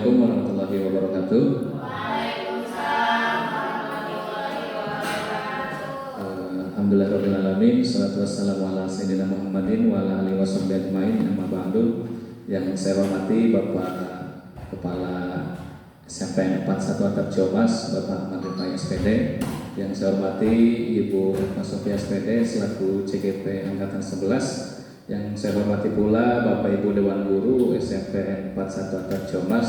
Assalamualaikum warahmatullahi wabarakatuh. Waalaikumsalam warahmatullahi wabarakatuh. Alhamdulillahirabbil alamin, salatu wassalamu ala sayyidina Muhammadin wa ala alihi washabbihi ajmain. Amma ba'du. Yang saya hormati Bapak Kepala SMPN 41 Atap Ciamas, Bapak Ahmad Rifai SPD. Yang saya hormati Ibu Mas Sofia SPD selaku CGP Angkatan 11. Yang saya hormati pula Bapak Ibu Dewan Guru SMPN 41 Atap Ciamas.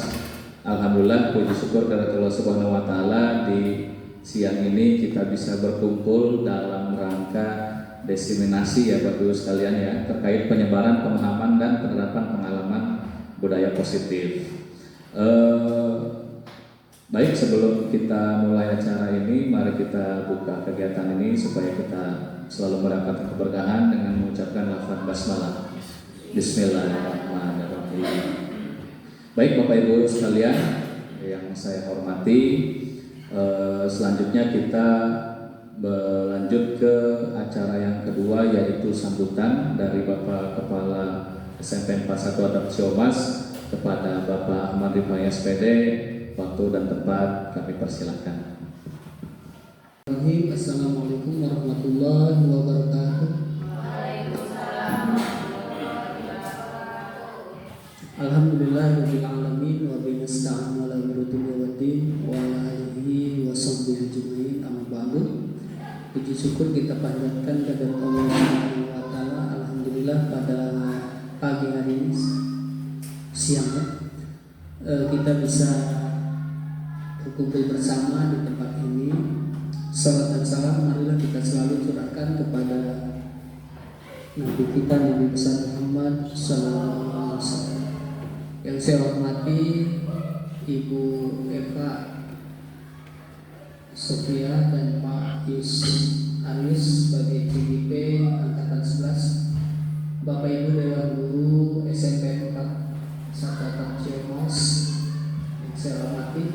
Alhamdulillah, puji syukur kepada Allah Subhanahu wa taala, di siang ini kita bisa berkumpul dalam rangka diseminasi ya Bapak Ibu sekalian ya, terkait penyebaran pemahaman dan penerapan pengalaman budaya positif. Baik, sebelum kita mulai acara ini, mari kita buka kegiatan ini supaya kita selalu mendapatkan keberkahan dengan mengucapkan lafaz basmalah. Bismillahirrahmanirrahim. Baik Bapak Ibu sekalian yang saya hormati, selanjutnya kita berlanjut ke acara yang kedua, yaitu sambutan dari Bapak Kepala SMPN 41 Atap Ciamas kepada Bapak Ahmad Rifai SPD. Waktu dan tempat kami persilakan. Assalamualaikum warahmatullahi wabarakatuh. Alhamdulillahirabbil alamin wa bihi nasta'in ala umuri waddin wa ala alihi wa sahbihi ajmain. Amma ba'du. Puji syukur kita panjatkan kepada Allah Subhanahu wa taala. Alhamdulillah pada pagi hari ini siang kita bisa berkumpul bersama di tempat ini. Salam dan salam marilah kita selalu curahkan kepada Nabi kita Nabi besar Muhammad sallallahu alaihi wasallam. Yang saya hormati Ibu Eva Sofia dan Pak Yusuf Aris sebagai CGP Angkatan 11, Bapak Ibu Dewan Guru SMP 41 Atap Ciamas yang saya hormati.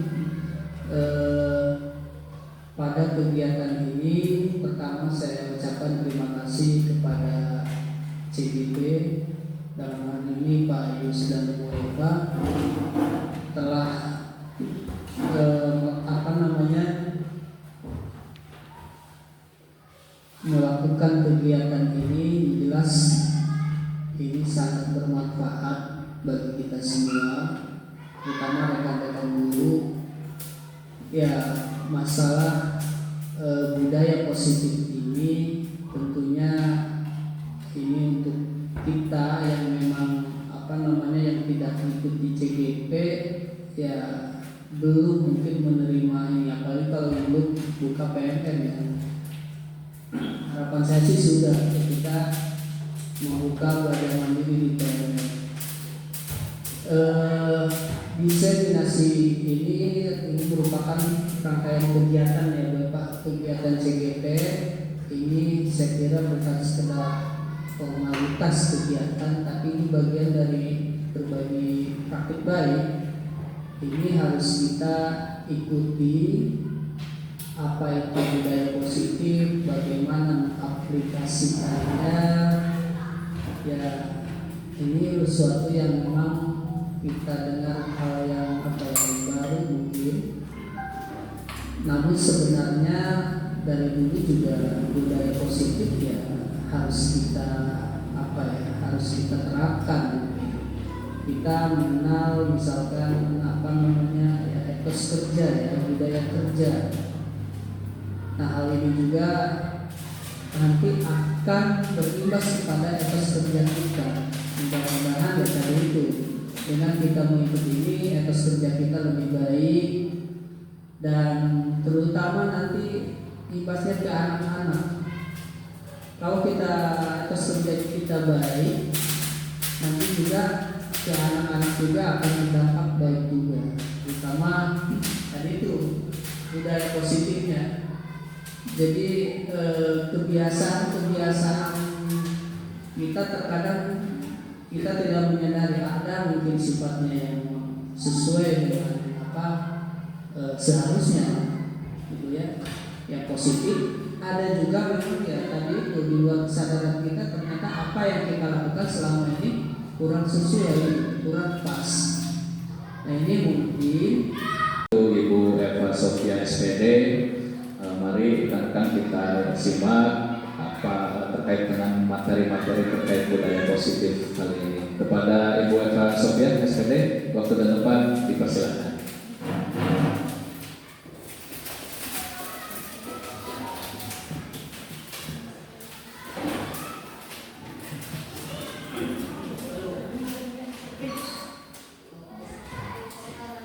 Pada kegiatan ini, pertama saya ucapkan terima kasih kepada CGP, dalam hal ini Pak Yus dan Bu Eva, telah melakukan kegiatan ini. Jelas ini sangat bermanfaat bagi kita semua, terutama rekan-rekan guru. Ya, masalah budaya positif ini tentunya ini untuk kita yang memang yang tidak mengikuti CGP ya belum mungkin menerima ini, apalagi kalau belum buka PMM ya. Harapan saya sih sudah kita membuka belajar mandiri di PMM. Diseminasi ini merupakan rangkaian kegiatan ya Bapak, kegiatan CGP ini saya kira bukan sekedar formalitas kegiatan, tapi ini bagian dari berbagai praktik baik. Ini harus kita ikuti apa itu budaya positif, bagaimana aplikasikannya. Ya, ini sesuatu yang memang kita dengar hal yang baru mungkin, namun sebenarnya dari dulu juga budaya positif ya harus kita harus kita terapkan. Kita mengenal misalkan etos kerja ya, budaya kerja. Nah, hal ini juga nanti akan berimbas kepada etos kerja kita. Mudah-mudahan ya dari itu, dengan kita mengikuti ini, etos kerja kita lebih baik, dan terutama nanti imbasnya ke anak-anak. Kalau kita etos kerja kita baik, nanti juga ke anak-anak juga akan berdampak baik juga, terutama tadi itu budaya positifnya. Jadi kebiasaan kita terkadang kita tidak menyadari ada mungkin sifatnya yang sesuai dengan seharusnya, gitu ya, yang positif. Ada juga memang ya tadi itu di luar kesadaran kita, ternyata apa yang kita lakukan selama ini kurang sesuai, kurang pas. Nah ini mungkin Ibu Eva Sofia SPD, mari rekan-rekan kita simak apa terkait dengan materi-materi terkait budaya positif kali ini. Kepada Ibu Eva Sofia SPD, waktu dan tempat dipersilakan.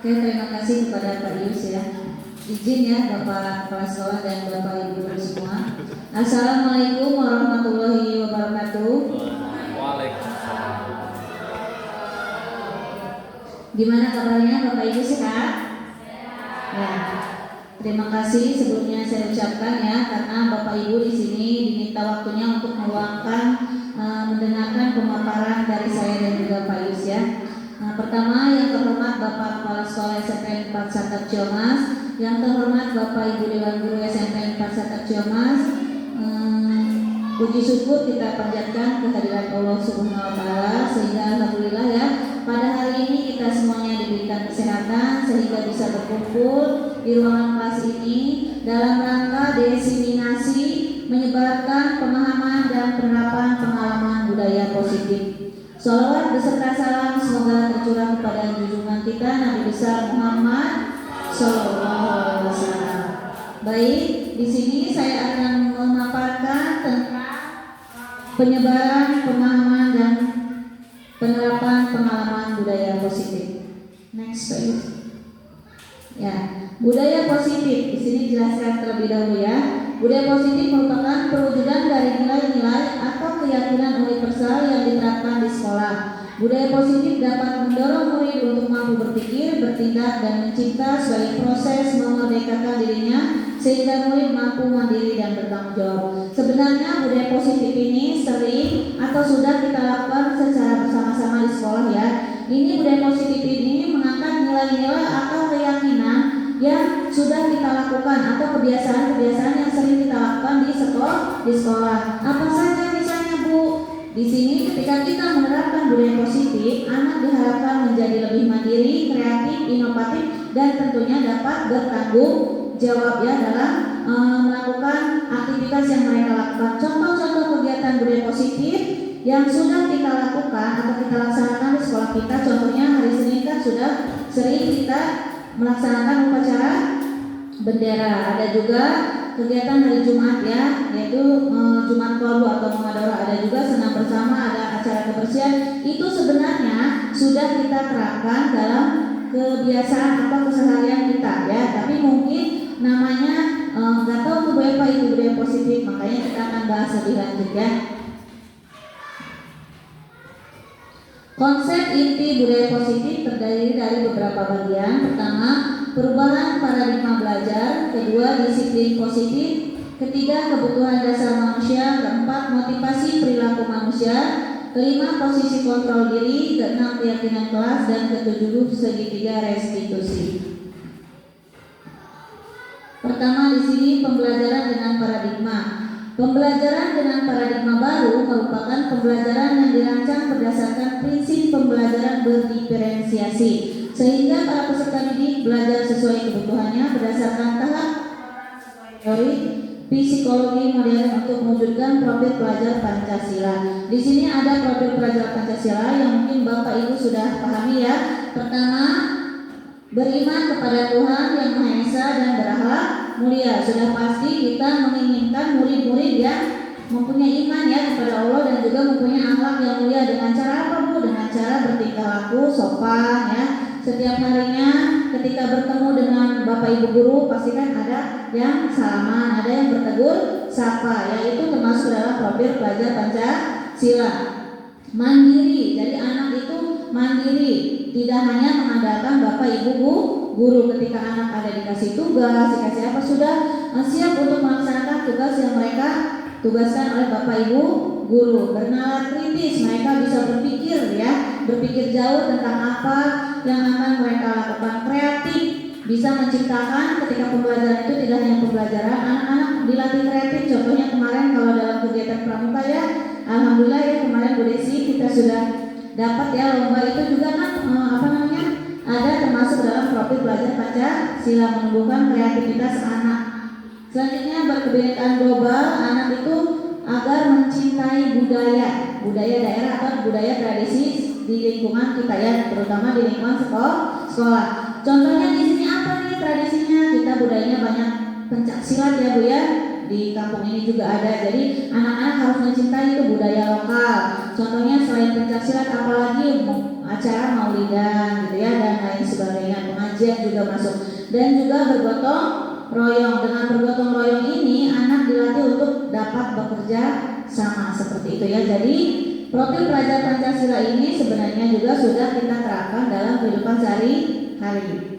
Oke, terima kasih kepada Pak Yus ya. Izin ya Bapak Kepala Sekolah dan Bapak Ibu guru semua. Assalamualaikum warahmatullahi wabarakatuh. Waalaikumsalam. Gimana kabarnya Bapak Ibu sehat? Ya. Terima kasih sebelumnya saya ucapkan ya karena Bapak Ibu di sini diminta waktunya untuk meluangkan mendengarkan pemaparan dari saya dan juga Pak Yus ya. Nah, pertama yang terhormat Bapak Kepala Sekolah SMP 4 Satap Ciamas, yang terhormat Bapak Ibu Dewan Guru SMP 4 Satap Ciamas, puji syukur kita panjatkan kehadiran Allah Subhanahu wa taala sehingga alhamdulillah ya pada hari ini kita semuanya diberikan kesehatan sehingga bisa berkumpul di ruangan kelas ini dalam rangka diseminasi menyebarkan pemahaman dan penerapan pengalaman budaya positif. Shalawat beserta salam semoga tercurah kepada junjungan kita Nabi besar Muhammad Sallallahu Alaihi Wasallam. Baik, di sini saya akan memaparkan tentang penyebaran pemahaman dan penerapan pengalaman budaya positif. Next slide. Ya, budaya positif di sini jelaskan terlebih dahulu ya. Budaya positif merupakan perwujudan dari nilai-nilai atau keyakinan universal yang diterapkan di sekolah. Budaya positif dapat mendorong murid untuk mampu berpikir, bertindak, dan mencipta sebagai proses memerdekakan dirinya sehingga murid mampu mandiri dan bertanggung jawab. Sebenarnya budaya positif ini sering atau sudah kita lakukan secara bersama-sama di sekolah ya. Ini budaya positif ini mengangkat nilai-nilai atau keyakinan yang sudah kita lakukan atau kebiasaan-kebiasaan yang sering kita lakukan di sekolah. Apa saja misalnya Bu? Di sini ketika kita menerapkan budaya positif, anak diharapkan menjadi lebih mandiri, kreatif, inovatif, dan tentunya dapat bertanggung jawab ya dalam melakukan aktivitas yang mereka lakukan. Contoh-contoh kegiatan budaya positif yang sudah kita lakukan atau kita laksanakan di sekolah kita, contohnya hari Senin kan sudah sering kita melaksanakan upacara bendera. Ada juga kegiatan hari Jumat ya, yaitu Jumat Kolbu atau Mengadora. Ada juga senam bersama, ada acara kebersihan. Itu sebenarnya sudah kita terapkan dalam kebiasaan atau keseharian kita ya. Tapi mungkin namanya nggak tahu tuh apa itu budaya positif, makanya kita akan bahas lebih lanjut ya. Konsep inti budaya positif terdiri dari beberapa bagian. Pertama, perubahan paradigma belajar. Kedua, disiplin positif. Ketiga, kebutuhan dasar manusia. Keempat, motivasi perilaku manusia. Kelima, posisi kontrol diri. Keenam, keyakinan kelas. Dan ketujuh, segitiga restitusi. Pertama di sini pembelajaran dengan paradigma. Pembelajaran dengan paradigma baru merupakan pembelajaran yang dirancang berdasarkan prinsip pembelajaran berdiferensiasi, sehingga para peserta didik belajar sesuai kebutuhannya berdasarkan tahap teori psikologi modern untuk mewujudkan profil pelajar Pancasila. Di sini ada profil pelajar Pancasila yang mungkin Bapak Ibu sudah pahami ya. Pertama, beriman kepada Tuhan yang Maha Esa dan berakhlak mulia. Sudah pasti kita menginginkan murid-murid yang mempunyai iman ya kepada Allah dan juga mempunyai akhlak yang mulia. Dengan cara apa Bu? Dengan cara bertingkah laku sopan ya. Setiap harinya ketika bertemu dengan Bapak Ibu guru pastikan ada yang salaman, ada yang bertegur sapa ya. Itu termasuk dalam profil pelajar Pancasila. Mandiri, jadi anak itu mandiri, tidak hanya mengandalkan Bapak Ibu guru. Ketika anak ada dikasih tugas, dikasih apa, sudah siap untuk melaksanakan tugas yang mereka tugaskan oleh Bapak Ibu guru. Bernalar kritis, mereka bisa berpikir ya, berpikir jauh tentang apa yang akan mereka lakukan. Kreatif, bisa menciptakan. Ketika pembelajaran itu tidak hanya pembelajaran, anak-anak dilatih kreatif. Contohnya kemarin kalau dalam kegiatan pramuka ya, alhamdulillah ya kemarin Bu Desi kita sudah dapat ya lomba itu juga kan ada termasuk dalam profil belajar Pancasila, menumbuhkan kreativitas anak. Selanjutnya berkebinekaan global, anak itu agar mencintai budaya daerah atau budaya tradisi di lingkungan kita ya, terutama di lingkungan sekolah. Contohnya di sini apa nih tradisinya? Kita budayanya banyak pencak silat ya Bu ya. Di kampung ini juga ada. Jadi anak-anak harus mencintai itu budaya lokal. Contohnya selain pencak silat apalagi acara maulidan gitu ya dan lain sebagainya. Pengajian juga masuk. Dan juga bergotong royong. Dengan bergotong royong ini anak dilatih untuk dapat bekerja sama seperti itu ya. Jadi profil pelajar Pancasila ini sebenarnya juga sudah kita terapkan dalam kehidupan sehari-hari.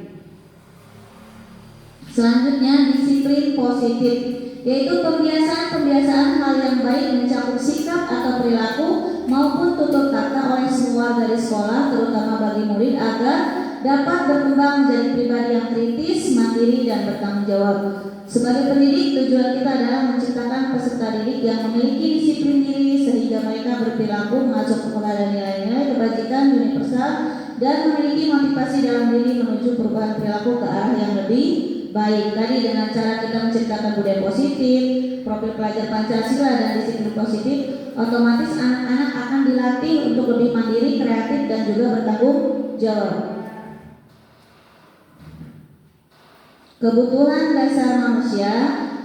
Selanjutnya disiplin positif, yaitu pembiasaan hal yang baik mencakup sikap atau perilaku maupun tutur kata oleh semua warga di sekolah, terutama bagi murid agar dapat berkembang menjadi pribadi yang kritis, mandiri dan bertanggung jawab. Sebagai pendidik, tujuan kita adalah menciptakan peserta didik yang memiliki disiplin diri sehingga mereka berperilaku mengajak kepada nilai-nilai kebajikan universal dan memiliki motivasi dalam diri menuju perubahan perilaku ke arah yang lebih baik. Tadi dengan cara kita menciptakan budaya positif, profil pelajar Pancasila dan disiplin positif, otomatis anak-anak akan dilatih untuk lebih mandiri, kreatif dan juga bertanggung jawab. Kebutuhan dasar manusia,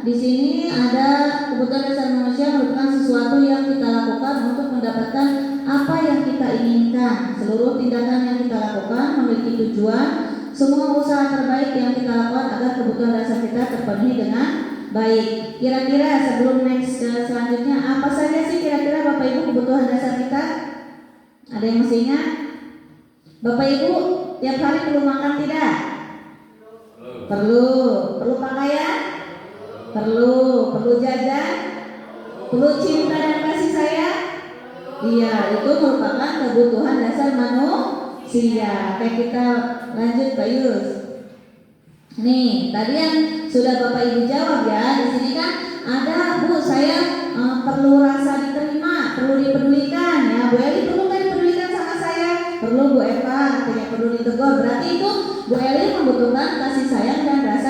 di sini ada kebutuhan dasar manusia merupakan sesuatu yang kita lakukan untuk mendapatkan apa yang kita inginkan. Seluruh tindakan yang kita lakukan memiliki tujuan. Semua usaha terbaik yang kita lakukan agar kebutuhan dasar kita terpenuhi dengan baik. Kira-kira sebelum next selanjutnya, apa saja sih kira-kira Bapak Ibu kebutuhan dasar kita? Ada yang masih ingat? Bapak Ibu tiap hari perlu makan tidak? Perlu. Perlu pakaian? Perlu jajan? Perlu cinta dan kasih sayang? Iya, itu merupakan kebutuhan dasar manusia. Oke, kita lanjut Pak Yus. Nih, tadi yang sudah Bapak Ibu jawab ya. Di sini kan ada Bu, saya perlu rasa diterima, perlu dipedulikan ya. Bu Eli perlu nggak dipedulikan sama saya? Perlu Bu Eva, artinya perlu ditegur. Berarti itu Bu Eli membutuhkan kasih sayang dan rasa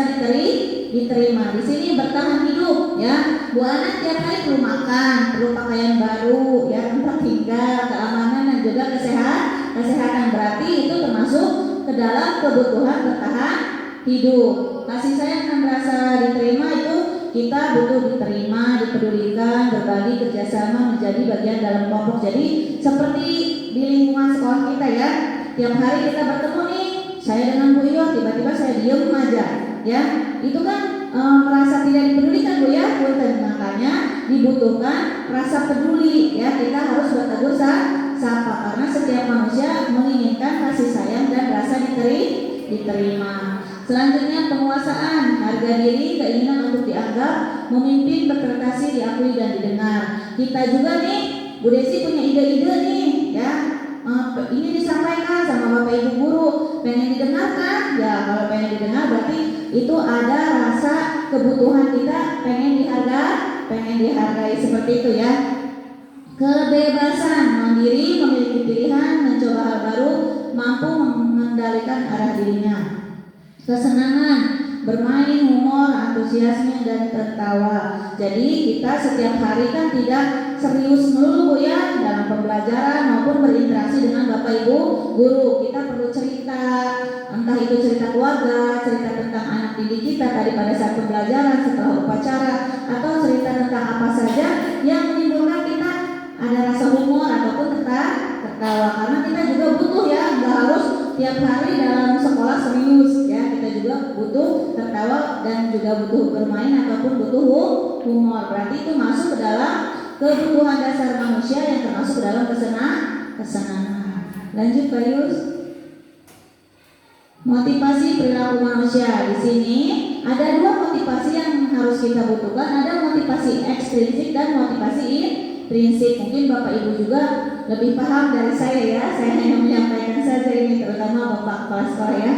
diterima. Di sini bertahan hidup ya. Bu Ana tiap hari perlu makan, perlu pakaian baru ya, tempat tinggal, keamanan dan juga kesehatan. Berarti itu termasuk ke dalam kebutuhan bertahan hidup. Kasih sayang dan rasa diterima itu kita butuh diterima, dipedulikan, berbagi, kerjasama, menjadi bagian dalam kelompok. Jadi seperti di lingkungan sekolah kita ya, tiap hari kita bertemu nih, saya dengan Bu Iyo, tiba-tiba saya diem aja ya, itu kan merasa tidak dipedulikan Bu ya. Makanya dibutuhkan rasa peduli ya, kita harus bertegur sapa karena setiap manusia menginginkan kasih sayang dan rasa diterima. Selanjutnya penguasaan, harga diri, keinginan untuk dianggap, memimpin, berprestasi, diakui dan didengar. Kita juga nih, Bu Desi punya ide-ide nih ya, ini disampaikan sama Bapak Ibu guru, pengen didengarkan ya. Kalau pengen didengar berarti itu ada rasa kebutuhan kita pengen dihargai seperti itu ya. Kebebasan, mandiri, memiliki pilihan, mencoba hal baru, mampu mengendalikan arah dirinya. Kesenangan, bermain, humor, antusiasme dan tertawa. Jadi kita setiap hari kan tidak serius melulu Bu ya dalam pembelajaran maupun berinteraksi dengan Bapak Ibu guru. Kita perlu cerita, entah itu cerita keluarga, cerita tentang anak didik kita tadi pada saat pembelajaran, setelah upacara, atau cerita tentang apa saja yang menimbulkan kita ada rasa humor ataupun tertawa. Karena kita juga butuh ya, nggak harus tiap hari dalam sekolah serius ya, kita juga butuh tertawa dan juga butuh bermain ataupun butuh humor. Berarti itu masuk ke dalam kebutuhan dasar manusia yang termasuk ke dalam kesenangan. Lanjut Pak Yus. Motivasi perilaku manusia. Di sini ada dua motivasi yang harus kita butuhkan, ada motivasi ekstrinsik dan motivasi prinsip. Mungkin Bapak Ibu juga lebih paham dari saya ya. Saya hanya menyampaikan saja ini, terutama Bapak kepala sekolah ya.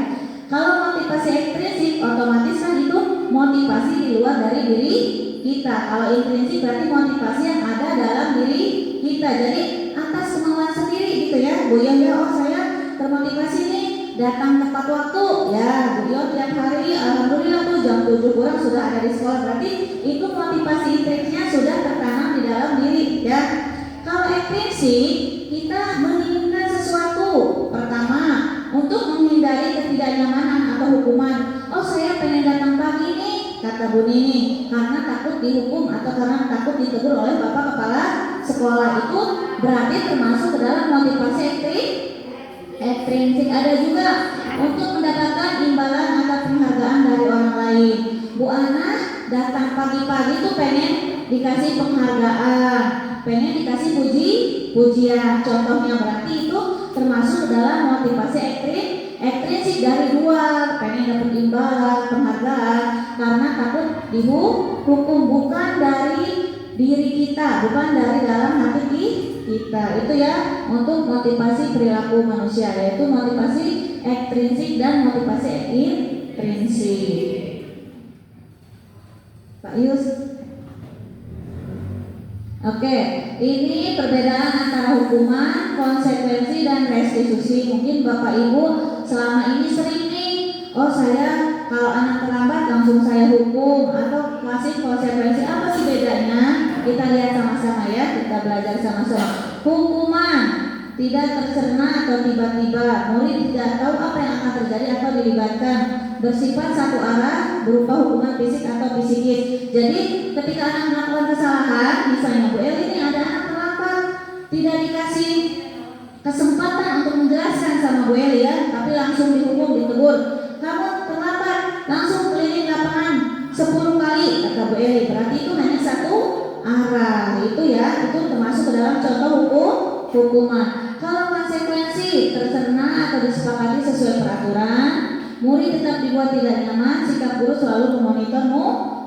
Kalau motivasi ekstrinsik otomatis kan itu motivasi di luar dari diri kita. Kalau intrinsik berarti motivasi yang ada dalam diri kita. Jadi atas kemauan sendiri gitu ya. Bu ya, oh saya termotivasi nih datang tepat waktu. Ya, Bu Yo tiap hari alhamdulillah tuh jam 7 kurang sudah ada di sekolah. Berarti itu motivasi intrinsiknya sudah tertanam di dalam diri ya. Kalau ekstrinsik kita menginginkan sesuatu. Pertama, untuk menghindari ketidaknyamanan atau hukuman. Oh, saya pengen datang pagi nih, kata Bu Nini, karena takut dihukum atau karena takut ditegur oleh Bapak Kepala Sekolah. Itu berarti termasuk ke dalam motivasi ekstrinsik. Ada juga untuk mendapatkan imbalan atau penghargaan dari orang lain. Bu Ana datang pagi-pagi tuh pengen dikasih penghargaan, pengen dikasih pujian. Contohnya berarti itu termasuk ke dalam motivasi ekstrinsik dari luar, pengen dapat imbalan, penghargaan karena takut dihukum, bukan dari diri kita, bukan dari dalam hati kita. Itu ya untuk motivasi perilaku manusia, yaitu motivasi ekstrinsik dan motivasi intrinsik. Pak Yus. Oke, ini perbedaan antara hukuman, konsekuensi, dan restitusi. Mungkin Bapak Ibu selama ini sering nih, oh saya kalau anak terlambat langsung saya hukum atau kasih konsekuensi. Apa sih bedanya? Kita lihat sama-sama ya, kita belajar sama-sama. Hukuman tidak tercerna atau tiba-tiba, murid tidak tahu apa yang akan terjadi atau dilibatkan, bersifat satu arah, berupa hukuman fisik atau psikis. Jadi ketika anak melakukan kesalahan, misalnya Bu El ini ada anak terlambat, tidak dikasih kesempatan untuk menjelaskan sama Bu El ya, tapi langsung dihukum, ditegur. Kamu terlambat, langsung keliling lapangan 10 kali, kata Bu Eli. Berarti itu hanya satu arah. Itu ya, itu termasuk ke dalam contoh hukuman. Kalau konsekuensi tercerna atau disepakati sesuai peraturan, murid tetap dibuat tidak nyaman, sikap guru selalu memonitor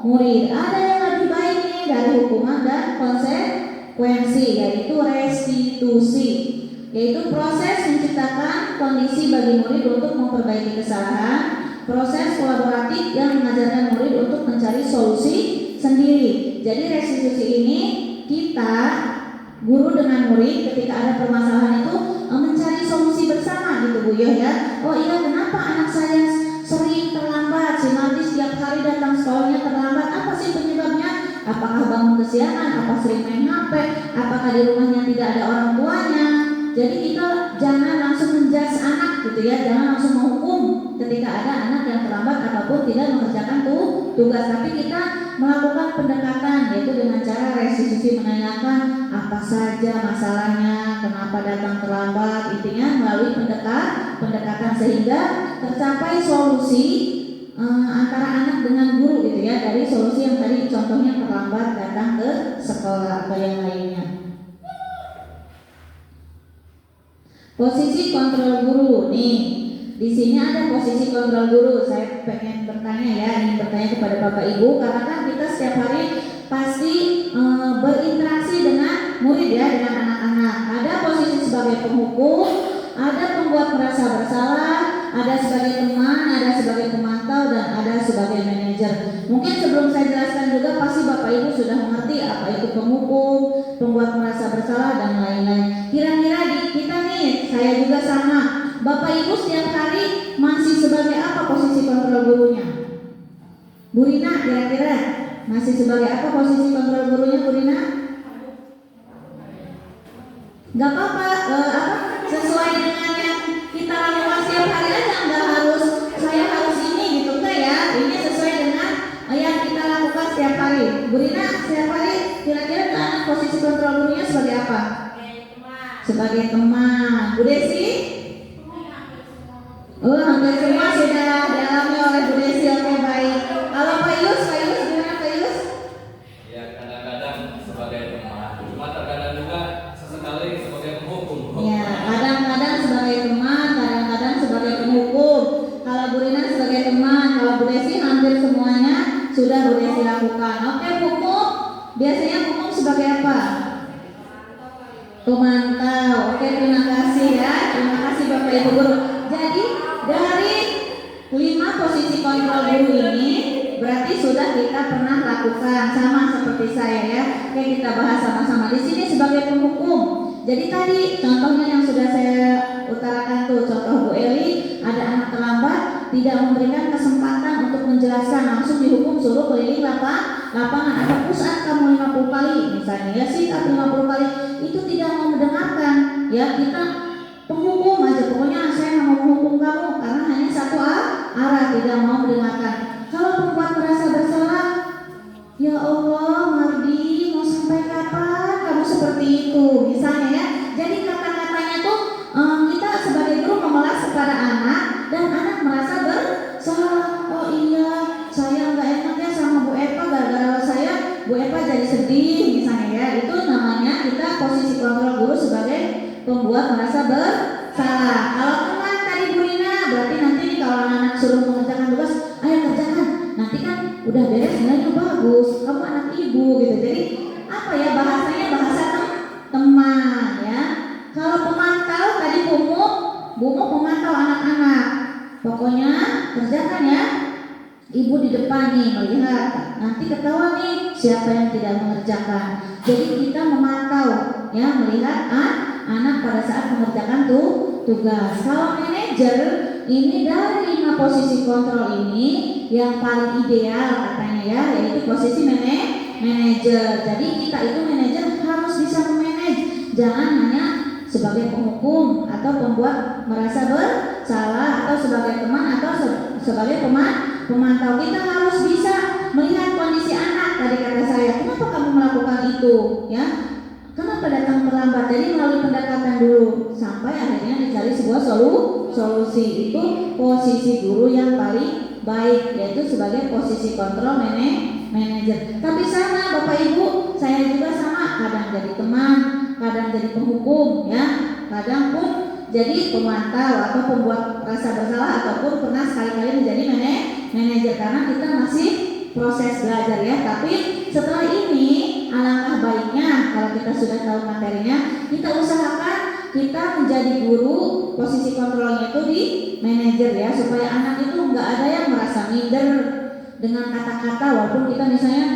murid. Ada yang lebih baik nih dari hukuman dan konsekuensi, yaitu restitusi, yaitu proses menciptakan kondisi bagi murid untuk memperbaiki kesalahan, proses kolaboratif yang mengajarkan murid untuk mencari solusi sendiri. Jadi restitusi ini kita guru dengan murid ketika ada permasalahan itu mencari solusi bersama gitu Bu Yo ya. Oh iya, kenapa anak saya sering terlambat? Si Mardi setiap hari datang sekolahnya terlambat. Apa sih penyebabnya? Apakah bangun kesiangan? Apa sering main HP? Apakah di rumahnya tidak ada orang tuanya? Jadi kita jangan langsung menjudge anak gitu ya, jangan langsung menghukum ketika ada anak yang terlambat ataupun tidak mengerjakan tugas, tapi kita melakukan pendekatan, yaitu dengan cara restitusi, menanyakan apa saja masalahnya, kenapa datang terlambat, intinya melalui pendekatan sehingga tercapai solusi antara anak dengan guru gitu ya, dari solusi yang tadi contohnya terlambat datang ke sekolah atau yang lainnya. Posisi kontrol guru nih, di sini ada posisi kontrol guru. Saya pengen bertanya ya, ingin bertanya kepada Bapak Ibu, karena kan kita setiap hari pasti berinteraksi dengan murid ya, dengan anak-anak. Ada posisi sebagai penghukum, ada pembuat merasa bersalah, ada sebagai teman, ada sebagai pemantau, dan ada sebagai manajer. Mungkin sebelum saya jelaskan juga pasti Bapak Ibu sudah mengerti apa itu penghukum, pembuat merasa bersalah, dan lain-lain. Kira-kira di kita nih, saya juga sama. Bapak Ibu setiap hari masih sebagai apa posisi kontrol gurunya? Bu Rina, kira-kira masih sebagai apa posisi kontrol gurunya Bu Rina? Gak apa-apa, sesuai dengan yang kita lakukan setiap hari aja, nggak harus saya harus ini gitu, enggak ya. Ini sesuai dengan yang kita lakukan setiap hari. Bu Rina, setiap hari kira-kira anak posisi kontrol gurunya sebagai apa? Sebagai teman. Bu Desi? Oh, hampir semua sudah dialami oleh Bu Desi. Oke, baik. Kalau Pak Yus gimana Pak Yus? Ya, kadang-kadang sebagai teman, cuma terkadang juga sesekali sebagai penghukum. Ya, kadang-kadang sebagai teman, kadang-kadang sebagai penghukum. Kalau Bu Rina sebagai teman, kalau Bu Desi hampir semuanya sudah Bu Desi lakukan. Oke, hukum. Biasanya hukum sebagai apa? Pemantau. Oke, terima kasih ya. Terima kasih Bapak Ibu guru. Jadi dari 5 posisi kontrol guru ini berarti sudah kita pernah lakukan, sama seperti saya ya. Oke, kita bahas sama-sama. Di sini sebagai penghukum. Jadi tadi contohnya yang sudah saya utarakan tuh contoh Bu Eli, ada anak terlambat, tidak memberikan kesempatan untuk menjelaskan, langsung dihukum suruh keliling lapangan. Ada push-up kamu 50 kali misalnya ya, sit-up 50 kali, itu tidak mau mendengarkan ya, kita penghukum aja, pokoknya saya mau menghukum kamu karena hanya satu arah, tidak mau mendengarkan. Kalau perempuan merasa bersalah, ya Allah Mardi, mau sampai kapan kamu seperti itu misalnya ya. Jadi kata-katanya tuh kita sebagai guru memelas kepada anak dan anak merasa bersalah. Oh iya, saya nggak enak ya sama Bu Eva, gara-gara saya Bu Eva jadi sedih misalnya ya. Itu namanya kita posisi kontrol guru sebagai pembuat merasa bersalah. Kalau teman tadi Bu Rina, berarti nanti nih kalau anak suruh mengerjakan tugas, ayo kerjakan. Nanti kan udah beres nilainya bagus, kamu anak ibu gitu. Jadi apa ya bahasanya, bahasa teman ya. Kalau pemantau tadi bumuk memantau anak-anak. Pokoknya kerjakan ya. Ibu di depan nih melihat, nanti ketahuan nih siapa yang tidak mengerjakan. Jadi kita memantau ya, melihat anak pada saat mengerjakan tugas. Kalau manajer ini dari 5 posisi kontrol ini yang paling ideal katanya ya, yaitu posisi manajer. Jadi kita itu manajer harus bisa memanage, jangan hanya sebagai penghukum atau pembuat merasa bersalah atau sebagai teman atau sebagai pemantau. Kita harus bisa melihat kondisi anak. Tadi kata saya, kenapa kamu melakukan itu ya? Kenapa datang terlambat? Jadi melalui pendekatan dulu sampai akhirnya dicari sebuah solusi. Itu posisi guru yang paling baik, yaitu sebagai posisi kontrol manajer. Tapi sama Bapak Ibu, saya juga sama, kadang jadi teman, kadang jadi penghukum ya, kadang pun jadi pemantau atau pembuat rasa bersalah, ataupun pernah sekali-kali menjadi manajer karena kita masih proses belajar ya. Tapi setelah ini alangkah baiknya kalau kita sudah tahu materinya, kita usahakan kita menjadi guru, posisi kontrolnya itu di manajer ya, supaya anak itu nggak ada yang merasa minder dengan kata-kata, walaupun kita misalnya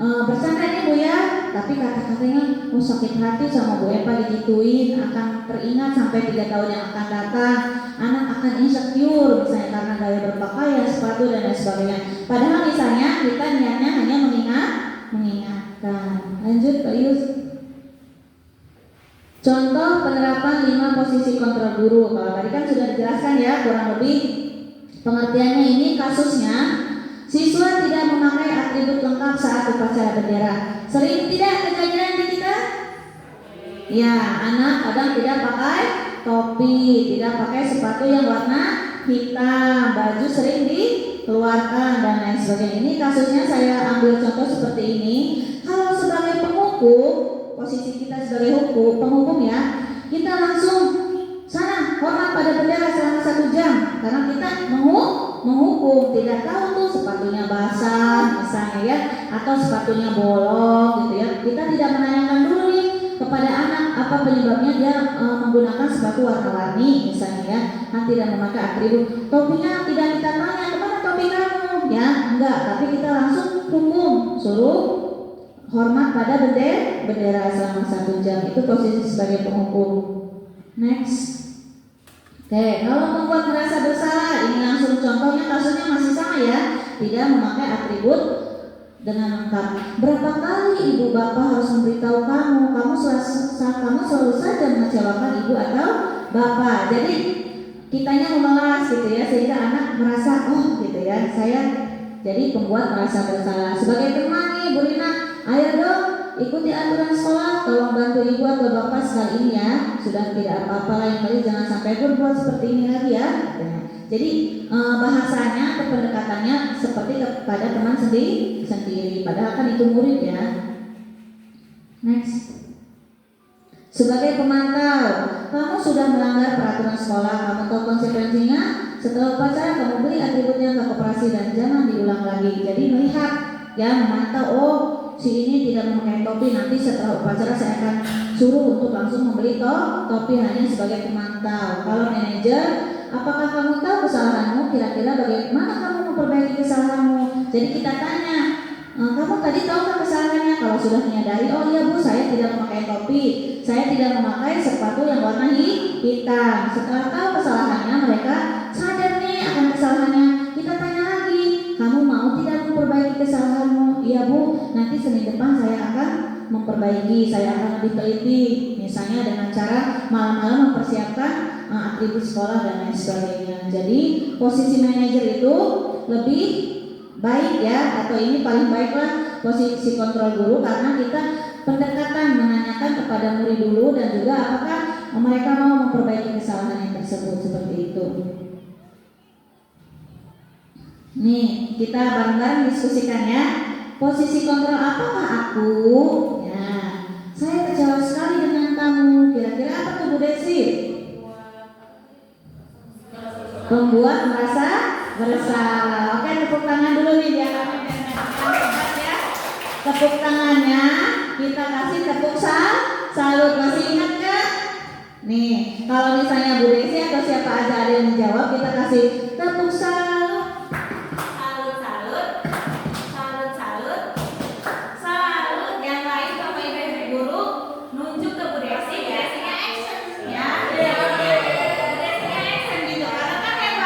bercanda nih Bu ya, tapi kata-katanya sakit hati sama Bu Eva digituin, akan teringat sampai 3 tahun yang akan datang. Anak akan insecure misalnya karena gaya berpakaian, sepatu dan lain sebagainya. Padahal misalnya kita niatnya hanya mengingatkan. Lanjut Pak Yus. Contoh penerapan 5 posisi kontrol guru. Kalau tadi kan sudah dijelaskan ya, kurang lebih pengertiannya. Ini kasusnya siswa tidak memakai atribut lengkap saat upacara bendera. Sering tidak kejadian di kita? Ya, anak kadang tidak pakai topi, tidak pakai sepatu yang warna hitam, baju sering dikeluarkan dan lain sebagainya. Ini kasusnya saya ambil contoh seperti ini. Kalau sebagai penghukum, posisi kita sebagai penghukum ya, kita langsung sana hormat pada bendera selama 1 jam karena kita menghukum. Tidak tahu tuh sepatunya basah misalnya ya, atau sepatunya bolong gitu ya. Kita tidak menanyakan dulu nih kepada anak apa penyebabnya dia menggunakan sepatu warna-warni misalnya ya, kan tidak memakai atribut. Topinya tidak kita tanya kemana topi kamu ya, enggak, tapi kita langsung hukum, suruh hormat pada bendera selama 1 jam. Itu posisi sebagai penghukum. Next. Oke, kalau membuat merasa bersalah, ini langsung contohnya kasusnya masih sama ya, tidak memakai atribut dengan lengkap. Berapa kali ibu bapak harus memberitahu kamu selalu saja mengecewakan ibu atau bapak. Jadi kitanya memelas gitu ya, sehingga anak merasa oh gitu ya, saya jadi pembuat merasa bersalah. Sebagai teman nih Bu Rina, ayo dong ikuti aturan sekolah, tolong bantu ibu atau bapak sekali ini ya. Sudah tidak apa-apa, lain kali jangan sampai berbuat seperti ini lagi ya. Jadi bahasanya atau pendekatannya seperti kepada teman sendiri, padahal kan itu murid ya. Next. Sebagai pemantau, kamu sudah melanggar peraturan sekolah, kamu tahu konsekuensinya. Setelah upacara kamu beli atributnya ke koperasi dan jangan diulang lagi. Jadi melihat ya, memantau, oh si ini tidak memakai topi, nanti setelah upacara saya akan suruh untuk langsung membeli topi hanya sebagai pemantau. Kalau manajer, apakah kamu tahu kesalahanmu? Kira-kira bagaimana kamu memperbaiki kesalahanmu? Jadi kita tanya, Kamu tadi tahu nggak kesalahannya? Kalau sudah menyadari, oh iya Bu, saya tidak memakai topi, saya tidak memakai sepatu yang warna hitam. Setelah tahu kesalahannya, mereka sadar nih akan kesalahannya. Kita tanya lagi, kamu mau tidak memperbaiki kesalahanmu? Iya Bu, nanti Senin depan saya akan memperbaiki, saya akan lebih teliti. Misalnya dengan cara malam-malam mempersiapkan atribut sekolah dan lain sebagainya. Jadi posisi manajer itu lebih baik ya, atau ini paling baiklah posisi kontrol guru, karena kita pendekatan menanyakan kepada murid dulu dan juga apakah mereka mau memperbaiki kesalahan yang tersebut, seperti itu. Nih, kita bareng-bareng diskusikan ya. Posisi kontrol apakah aku? Ya, saya kecewa sekali dengan kamu. Kira-kira apa tuh Bu Desi? Membuat merasa bersalah. Oke, tepuk tangan dulu nih biar kami hebat ya. Tepuk tangannya kita kasih tepuk salut. Masih ingat nggak? Nih, kalau misalnya Bu Desi atau siapa aja ada yang menjawab, kita kasih tepuk salut. Salut. Yang lain Bapak Ibu guru nunjuk ke Bu Desi ya. Ya.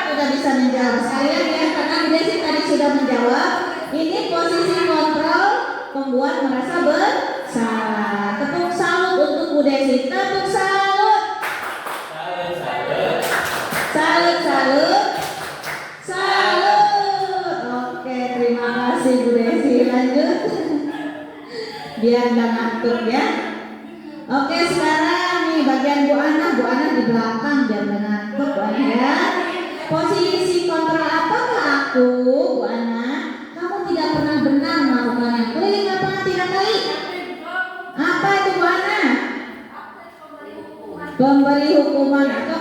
Sudah bisa menjawab sekalian ya, karena Bu Desi tadi sudah menjawab. Ini posisi kontrol membuat merasa bersalah. Tepuk salut untuk Bu Desi. Tepuk salut. Salut. Oke, terima kasih Bu Desi. Lanjut. Biar nggak ngantuk ya. Oke, sekarang nih bagian Bu Ana di belakang biar nggak ngantuk Bu Ana ya. Posisi kontrol apakah aku, Bu Ana? Kamu tidak pernah benar melakukannya. Keliling lapangan 3 kali. Apa itu Bu Ana? Pemberi hukuman atau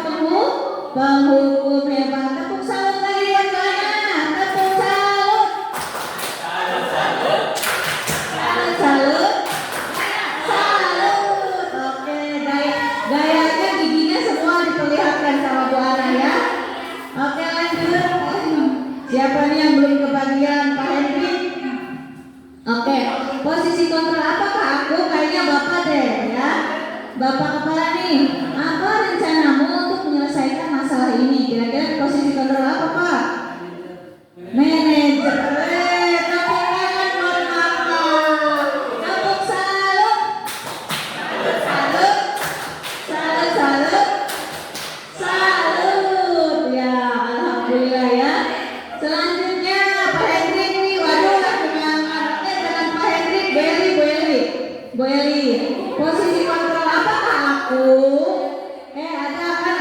penghukum hebat. Tepuk salut lagi buat Bu Ana. Tepuk salut. Salut. Oke, gayanya giginya semua diperlihatkan sama Bu Ana ya. Oke, lanjut. Siapa nih yang belum kebagian? Pak Henry. Oke, posisi kontrol apakah aku? Kayaknya Bapak deh ya. Bapak kepala nih. Apa rencanamu untuk menyelesaikan masalah ini? Kira-kira posisi kontrol apa Pak? Manajer. Tepuk tangan buat Bapak. Tepuk salut. Salut. Ya, alhamdulillah ya. Selanjutnya Pak Hendrik nih. Waduh, dengan Pak Hendrik Boeli. Posisi kontrol apakah aku?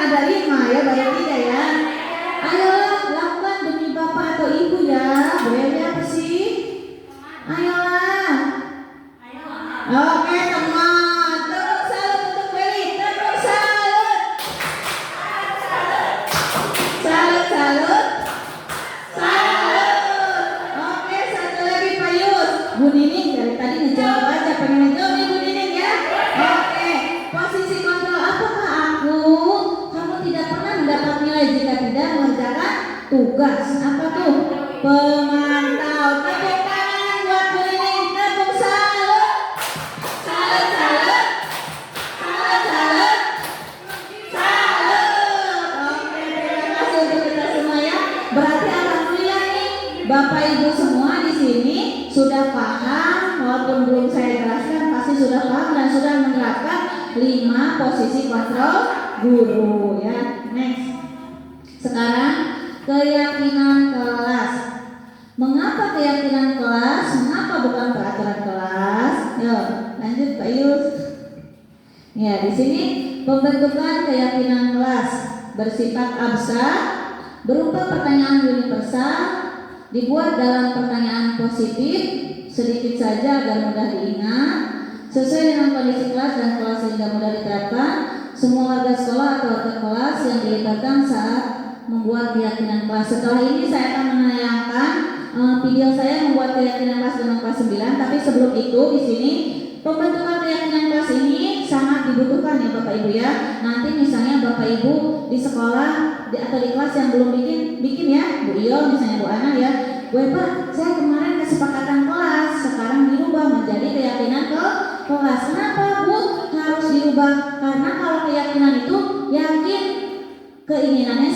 Ada 5 ya, baru 3 ya. Ayo lakukan demi Bapak atau Ibu ya. Boeli apa sih? Ayolah. Oke teman, tepuk salut untuk Boeli. Tepuk salut. Oke, satu lagi Pak Yus. Bu Nining dari tadi ngejawab aja, pengen ngejawab nih Bu Nining ya. Oke, posisi kontrol apakah aku? Kamu tidak pernah mendapat nilai jika tidak mengerjakan tugas. Apa tuh? Pemantau. Tepuk tangan buat Bu Nining. Tepuk salut. Oke, terima kasih untuk kita semua ya. Berarti alhamdulillah nih, Bapak Ibu semua di sini sudah paham, walaupun belum saya jelaskan pasti sudah paham dan sudah menerapkan 5 posisi kontrol guru ya. Next. Sekarang keyakinan kelas. Mengapa keyakinan kelas? Mengapa bukan peraturan kelas? Yuk, lanjut Pak Yus. Ya, di sini pembentukan keyakinan kelas bersifat abstrak, berupa pertanyaan universal, dibuat dalam pertanyaan positif, sedikit saja agar mudah diingat, sesuai dengan kondisi kelas dan kelas sehingga mudah diterapkan. Semua warga sekolah atau warga kelas yang dilibatkan saat membuat keyakinan kelas. Setelah ini saya akan menayangkan video saya membuat keyakinan kelas dengan kelas 9. Tapi sebelum itu di sini pembentukan keyakinan kelas ini sangat dibutuhkan ya Bapak Ibu ya. Nanti misalnya Bapak Ibu di sekolah atau di kelas yang belum bikin ya, Bu Iyo misalnya, Bu Ana ya. Bu Eva, saya kemarin kesepakatan kelas keinginannya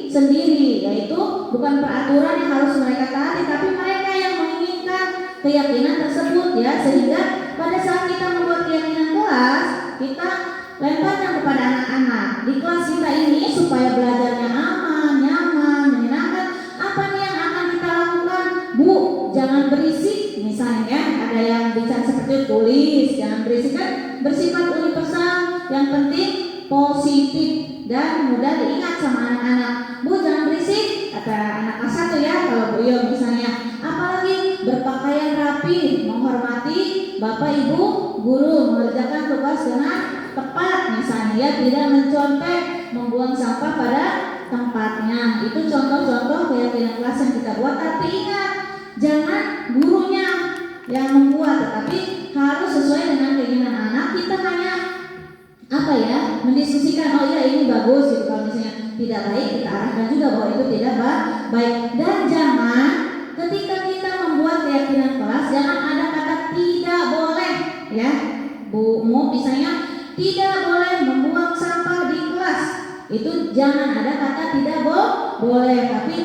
sendiri, yaitu bukan peraturan yang harus mereka taati, tapi mereka yang menginginkan keyakinan tersebut ya, sehingga pada saat kita membuat keyakinan kelas, kita lemparkan kepada anak-anak di kelas kita ini supaya belajarnya aman, nyaman, menyenangkan. Apa nih yang akan kita lakukan? Bu, jangan berisik, misalnya ada yang bicara seperti itu, tulis, jangan berisik, kan bersifat universal, yang penting positif dan mudah diingat sama anak-anak. Bu, jangan berisik, kata anak kelas 1 ya, kalau Bu Yo misalnya. Apalagi berpakaian rapi, menghormati Bapak Ibu guru, mengerjakan tugas dengan tepat, misalnya ya, tidak mencontek, membuang sampah pada tempatnya. Itu contoh-contoh keyakinan kelas yang kita buat. Tapi ingat, jangan gurunya yang membuat, tetapi harus sesuai dengan keinginan anak. Kita hanya mendiskusikan, oh iya ini bagus gitu. Kalau misalnya tidak baik, kita arahkan juga bahwa itu tidak baik. Dan jangan ketika kita membuat keyakinan kelas, jangan ada kata tidak boleh ya. Bu Mu misalnya tidak boleh membuang sampah di kelas. Itu jangan ada kata tidak boleh, tapi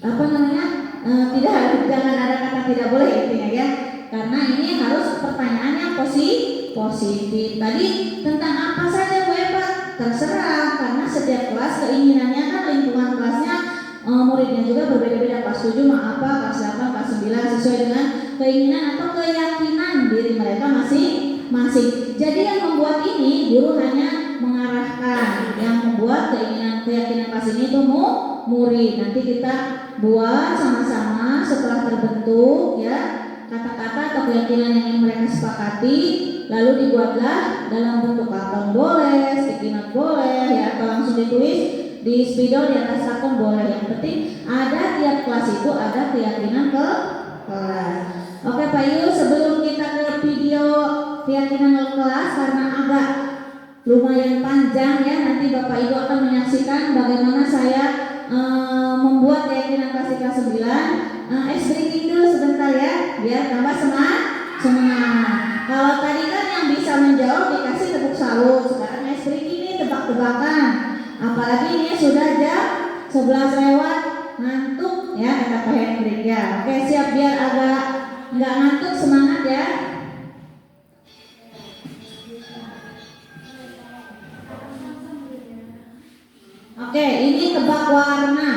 jangan ada kata tidak boleh intinya ya. Karena ini harus pertanyaan yang positif. Tadi tentang apa saja Bu Eva? Terserah, karena setiap kelas keinginannya kan lingkungan kelasnya muridnya juga berbeda-beda. Kelas 7 apa, kelas 8, kelas 9 sesuai dengan keinginan atau keyakinan diri mereka masing-masing. Jadi yang membuat ini guru hanya mengarahkan, yang membuat keyakinan kelas ini itu murid. Nanti kita buat sama-sama setelah terbentuk ya kata-kata atau keyakinan yang ingin mereka sepakati, lalu dibuatlah dalam bentuk karton boleh, sticky note boleh ya, atau langsung ditulis di spidol di atas karton boleh. Yang penting ada tiap kelas itu ada keyakinan ke kelas. Oke Pak Yu, sebelum kita ke video keyakinan kelas, karena agak lumayan panjang ya, nanti Bapak Ibu akan menyaksikan bagaimana saya membuat keyakinan kelas di kelas 9. Ice breaking dulu sebentar ya, biar tambah semangat. Kalau tadi kan yang bisa menjawab dikasih tepuk salut, sekarang ice breaking ini tebak-tebakan. Apalagi ini sudah jam 11 lewat, ngantuk ya kata Pak Hendrik ya. Oke siap, biar agak nggak ngantuk, semangat ya. Oke, ini tebak warna.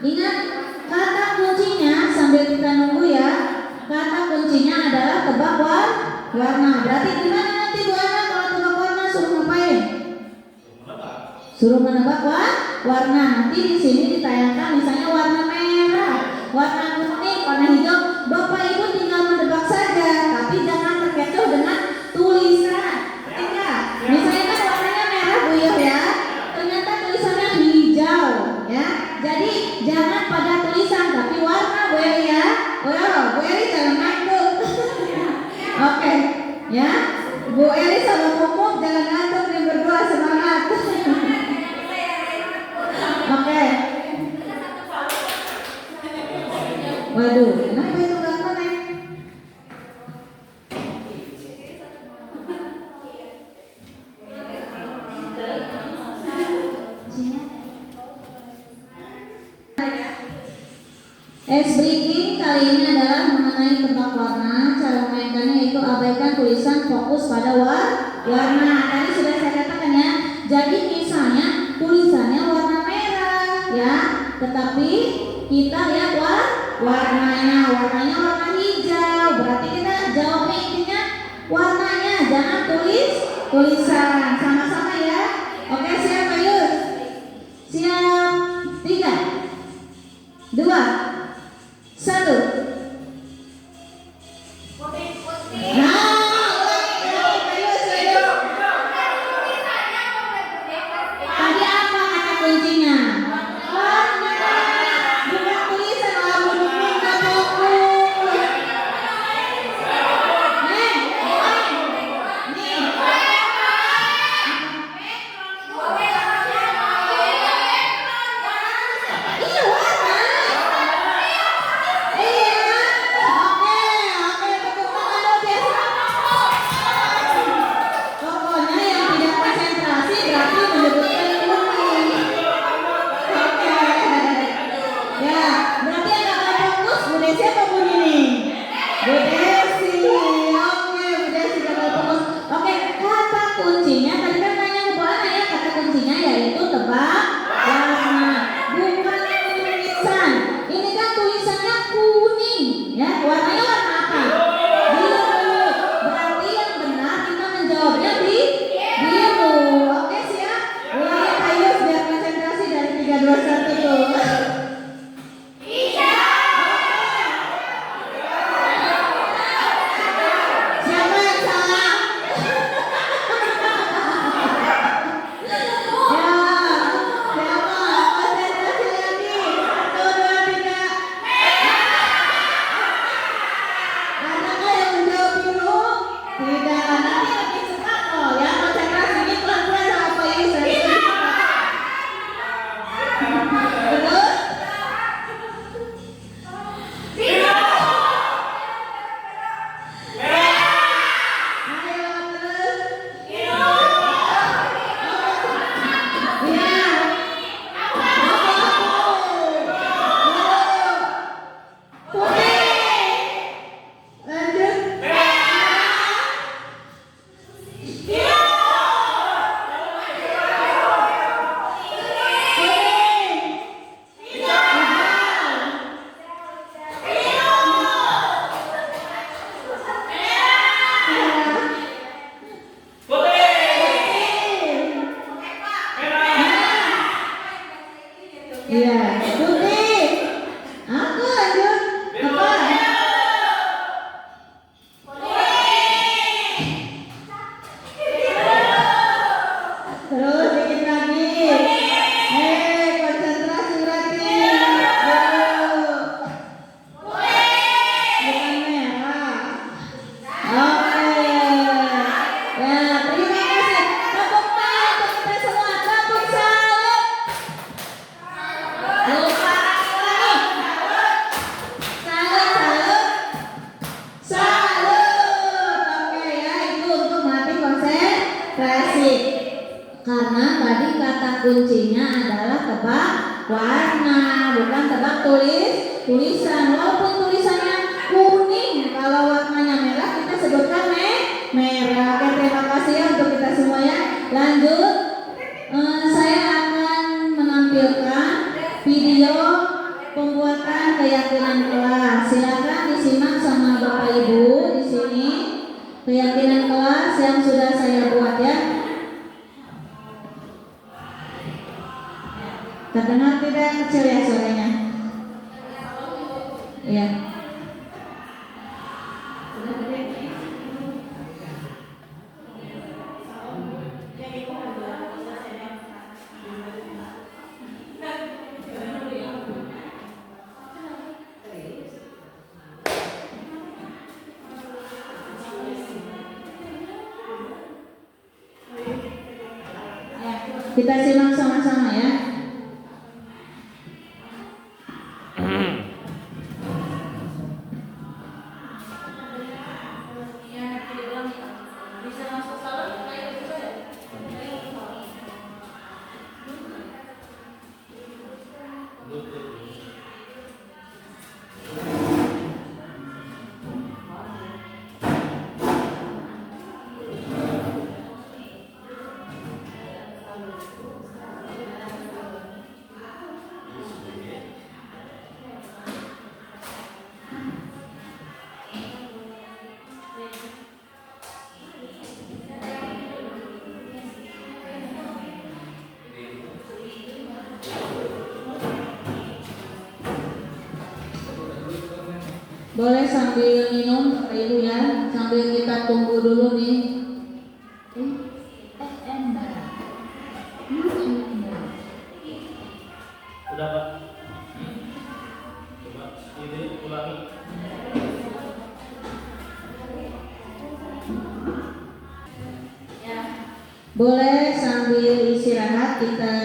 Ingat kata kuncinya sambil kita nunggu ya. Kata kuncinya adalah tebak warna. Berarti gimana nanti Bu Ana kalau tebak warna suruh ngapain? Suruh menebak warna. Nanti di sini ditayangkan misalnya warna merah, warna kuning, warna hijau. Bapak Ibu tinggal menebak saja, tapi jangan terkecoh dengan tulisan. Misalnya kan warnanya merah Bu ya. Ternyata tulisannya hijau ya. Jadi jangan pada tulisan tapi warna Bu Eri ya. Bu Eri jangan ngantuk. Oke ya. Bu Eri sama Pupuk jangan ngantuk, yang berdua semangat. Oke. Waduh, kenapa itu gak connect? Ice breaking kali ini adalah mengenai tebak warna. Cara memainkannya yaitu abaikan tulisan, fokus pada warna. Tadi sudah saya katakan ya. Jadi misalnya tulisannya warna merah ya, tetapi kita lihat warnanya warna hijau. Berarti kita jawabnya intinya warnanya, jangan tulisan. Sama-sama ya. Oke, siap Ayus? Siap. 3 2 1. Tadi apa kata kuncinya? Warna. Bukan tulisan, minta fokus. Nih. Tidak, nanti lebih cepat loh ya. Konsentrasi ini pelan-pelan sama Pak Yus. Terus? Ayo terus. Iya. Iya, putih. Aku lanjut. Apa? Terus dikit lagi. Konsentrasi berarti. Bukan merah. Oke. Ya, terima kasih. Tepuk tangan untuk kita semua. Tepuk salut. Lupa lagi. Salut. Oke ya, itu untuk melatih konsentrasi. Karena tadi kata kuncinya adalah tebak warna, bukan tebak tulisan. Walaupun tulisannya kuning, kalau warnanya merah kita sebutkan merah. Oke, terima kasih ya untuk kita semua ya. Lanjut, saya akan menampilkan video pembuatan keyakinan kelas. Silakan disimak sama Bapak Ibu di sini. Keyakinan kelas yang sudah saya buat ya. Terdengar tidak kecil ya suaranya? Iya. Kita simak sama-sama ya. Boleh sambil minum Bapak Ibu ya, sambil kita tunggu dulu nih. Udah Pak. Coba ini ulangi. Boleh sambil istirahat kita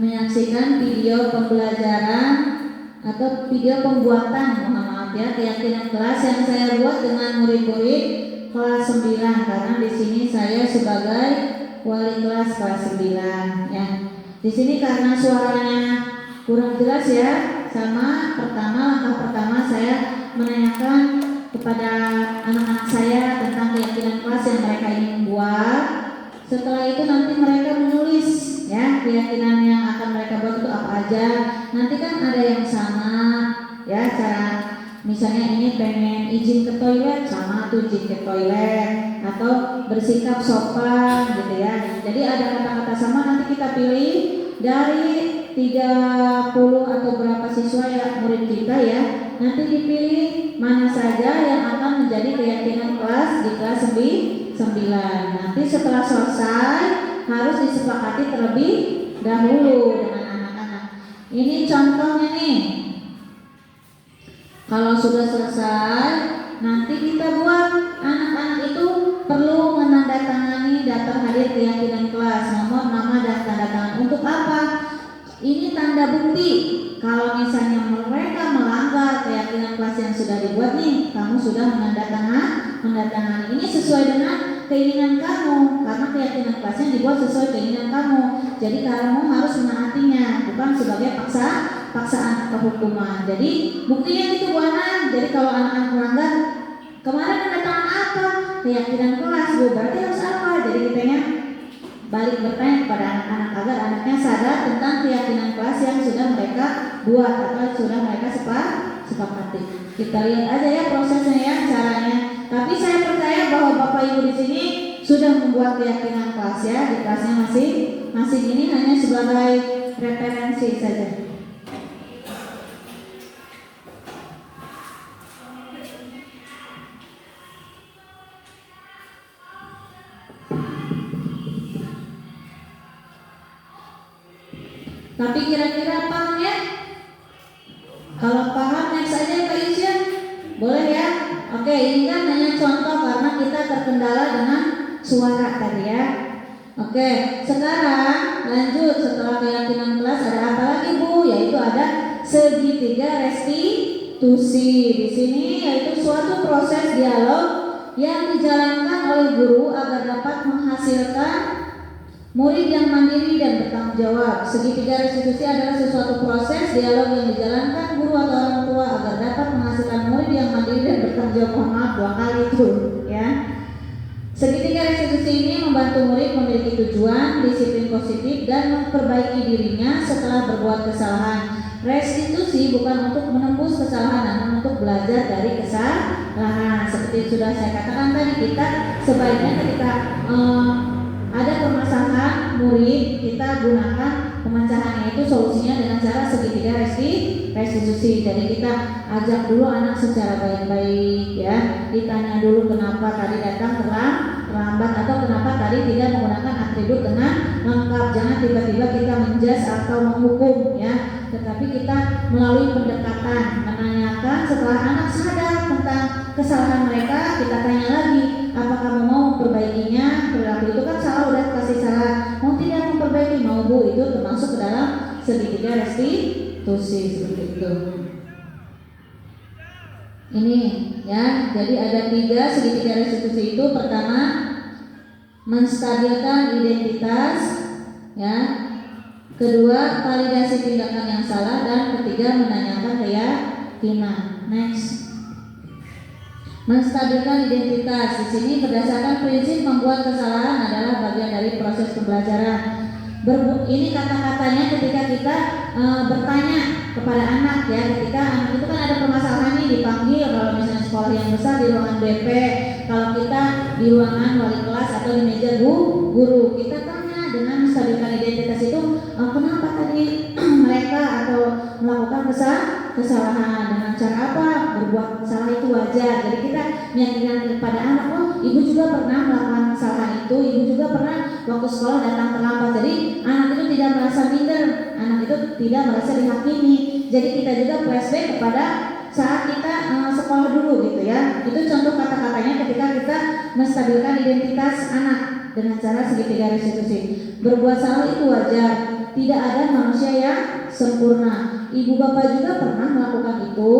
menyaksikan video pembelajaran atau video pembuatan, mohon maaf ya, keyakinan kelas yang saya buat dengan murid-murid kelas 9 karena di sini saya sebagai wali kelas kelas 9 ya. Di sini karena suaranya kurang jelas ya, langkah pertama saya menanyakan kepada anak-anak saya tentang keyakinan kelas yang mereka ingin buat. Setelah itu nanti mereka menulis ya keyakinan yang akan mereka buat itu apa aja. Nanti kan ada yang sama ya, cara misalnya ini pengen izin ke toilet, sama tuh izin ke toilet, atau bersikap sopan gitu ya. Jadi ada kata-kata sama, nanti kita pilih dari 30 atau berapa siswa ya murid kita ya. Nanti dipilih mana saja yang akan menjadi keyakinan kelas di kelas 9. Nanti setelah selesai harus disepakati terlebih dahulu dengan anak-anak. Ini contohnya nih. Kalau sudah selesai, nanti kita buat anak-anak itu hasil keyakinan kelas, nomor, nama, dan tanda tangan. Untuk apa? Ini tanda bukti kalau misalnya mereka melanggar keyakinan kelas yang sudah dibuat nih, kamu sudah menandatangani. Ini sesuai dengan keinginan kamu, karena keyakinan kelasnya dibuat sesuai keinginan kamu. Jadi kamu harus menaatinya, bukan sebagai paksaan atau hukuman. Jadi buktinya itu Bu Ana. Jadi kalau anak-anak melanggar, kemarin menandatangan apa? Keyakinan kelas Bu, berarti harus apa? Jadi kitanya balik bertanya kepada anak-anak agar anaknya sadar tentang keyakinan kelas yang sudah mereka buat atau sudah mereka sepakati. Kita lihat aja ya prosesnya ya, caranya. Tapi saya percaya bahwa Bapak Ibu di sini sudah membuat keyakinan kelas ya, di kelasnya masing ini hanya sebagai referensi saja. Tapi kira-kira paham ya? Kalau paham next aja Pak Yusya. Boleh ya? Oke, ini kan hanya contoh karena kita terkendala dengan suara tadi ya. Oke, sekarang lanjut setelah keyakinan kelas ada apa lagi Bu? Yaitu ada segitiga restitusi. Di sini yaitu suatu proses dialog yang dijalankan oleh guru agar dapat menghasilkan murid yang mandiri dan bertanggung jawab. Segitiga restitusi adalah sesuatu proses dialog yang dijalankan guru atau orang tua agar dapat menghasilkan murid yang mandiri dan bertanggung jawab. Mohon maaf 2 kali itu ya. Segitiga restitusi ini membantu murid memiliki tujuan, disiplin positif, dan memperbaiki dirinya setelah berbuat kesalahan. Restitusi bukan untuk menembus kesalahan, namun untuk belajar dari kesalahan. Seperti sudah saya katakan tadi, kita sebaiknya ketika ada permasalahan murid, kita gunakan pemecahannya itu solusinya dengan cara segitiga restitusi. Jadi kita ajak dulu anak secara baik-baik ya, ditanya dulu kenapa tadi datang terlambat atau kenapa tadi tidak menggunakan atribut dengan lengkap. Jangan tiba-tiba kita menjas atau menghukum ya, tetapi kita melalui pendekatan menanyakan. Setelah anak sadar tentang kesalahan mereka, kita tanya lagi, apa kamu mau memperbaikinya? Perilaku itu kan salah, udah kasih salah, mau tidak memperbaiki? Mau Bu, itu termasuk ke dalam segitiga restitusi seperti itu. Ini ya, jadi ada 3 segitiga restitusi itu. Pertama, menstabilkan identitas ya. Kedua, validasi tindakan yang salah, dan ketiga, menanyakan keyakinan. Next. Menstabilkan identitas. Di sini berdasarkan prinsip membuat kesalahan adalah bagian dari proses pembelajaran. Ini kata-katanya ketika kita bertanya kepada anak ya, ketika anak itu kan ada permasalahan nih, dipanggil kalau misalnya sekolah yang besar di ruangan BP, kalau kita di ruangan wali kelas atau di meja guru, kita tanya dengan menstabilkan identitas itu, kenapa tadi mereka atau melakukan kesalahan, dengan cara apa? Berbuat salah itu wajar. Jadi kita meyakinkan kepada anak, oh ibu juga pernah melakukan kesalahan itu, ibu juga pernah waktu sekolah datang terlambat. Jadi anak itu tidak merasa minder, anak itu tidak merasa dihakimi. Jadi kita juga flashback kepada saat kita sekolah dulu gitu ya. Itu contoh kata-katanya ketika kita menstabilkan identitas anak dengan cara segitiga restitusi. Berbuat salah itu wajar, tidak ada manusia yang sempurna. Ibu bapak juga pernah melakukan itu.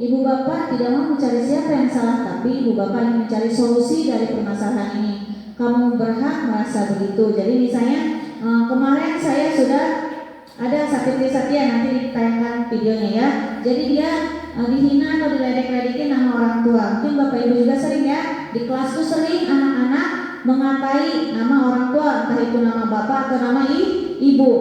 Ibu bapak tidak mau mencari siapa yang salah, tapi ibu bapak ingin mencari solusi dari permasalahan ini. Kamu berhak merasa begitu. Jadi misalnya kemarin saya sudah ada Sakti Satya, nanti ditayangkan videonya ya. Jadi dia dihina atau diledek-ledekin nama orang tua. Mungkin bapak ibu juga sering ya, di kelas tuh sering anak-anak mengatai nama orang tua, entah itu nama bapak atau nama ibu.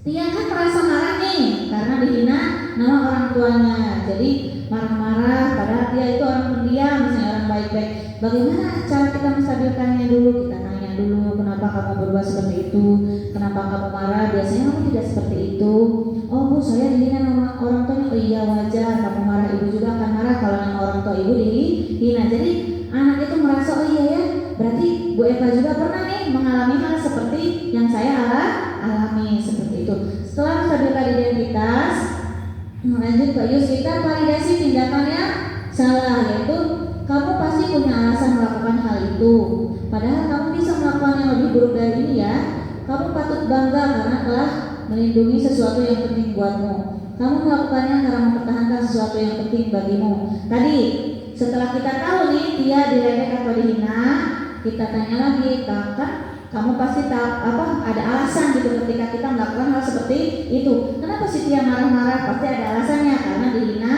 Dia kan merasa marah nih karena dihina nama orang tuanya. Jadi marah-marah padahal dia itu orang pendiam, misalnya orang baik-baik. Bagaimana cara kita menstabilkannya dulu? Kita tanya dulu, kenapa kamu berbuat seperti itu? Kenapa kamu marah? Biasanya kamu tidak seperti itu. Oh Bu, saya dihina nama orang tuanya. Oh iya wajar, kamu marah, ibu juga akan marah kalau nama orang tua ibu dihina. Jadi anak itu merasa, oh iya ya, berarti Bu Eva juga pernah nih mengalami hal seperti yang saya alami seperti itu. Setelah menstabilkan identitas, lanjut Pak Yus, kita validasi tindakannya salah, yaitu kamu pasti punya alasan melakukan hal itu, padahal kamu bisa melakukan yang lebih buruk bangga karena telah melindungi sesuatu yang penting buatmu. Kamu melakukannya karena mempertahankan sesuatu yang penting bagimu. Tadi setelah kita tahu nih dia diledek atau dihina, kita tanya lagi, kan kamu pasti tahu ada alasan gitu ketika kita melakukan hal seperti itu. Kenapa sih dia marah-marah? Pasti ada alasannya, karena dihina,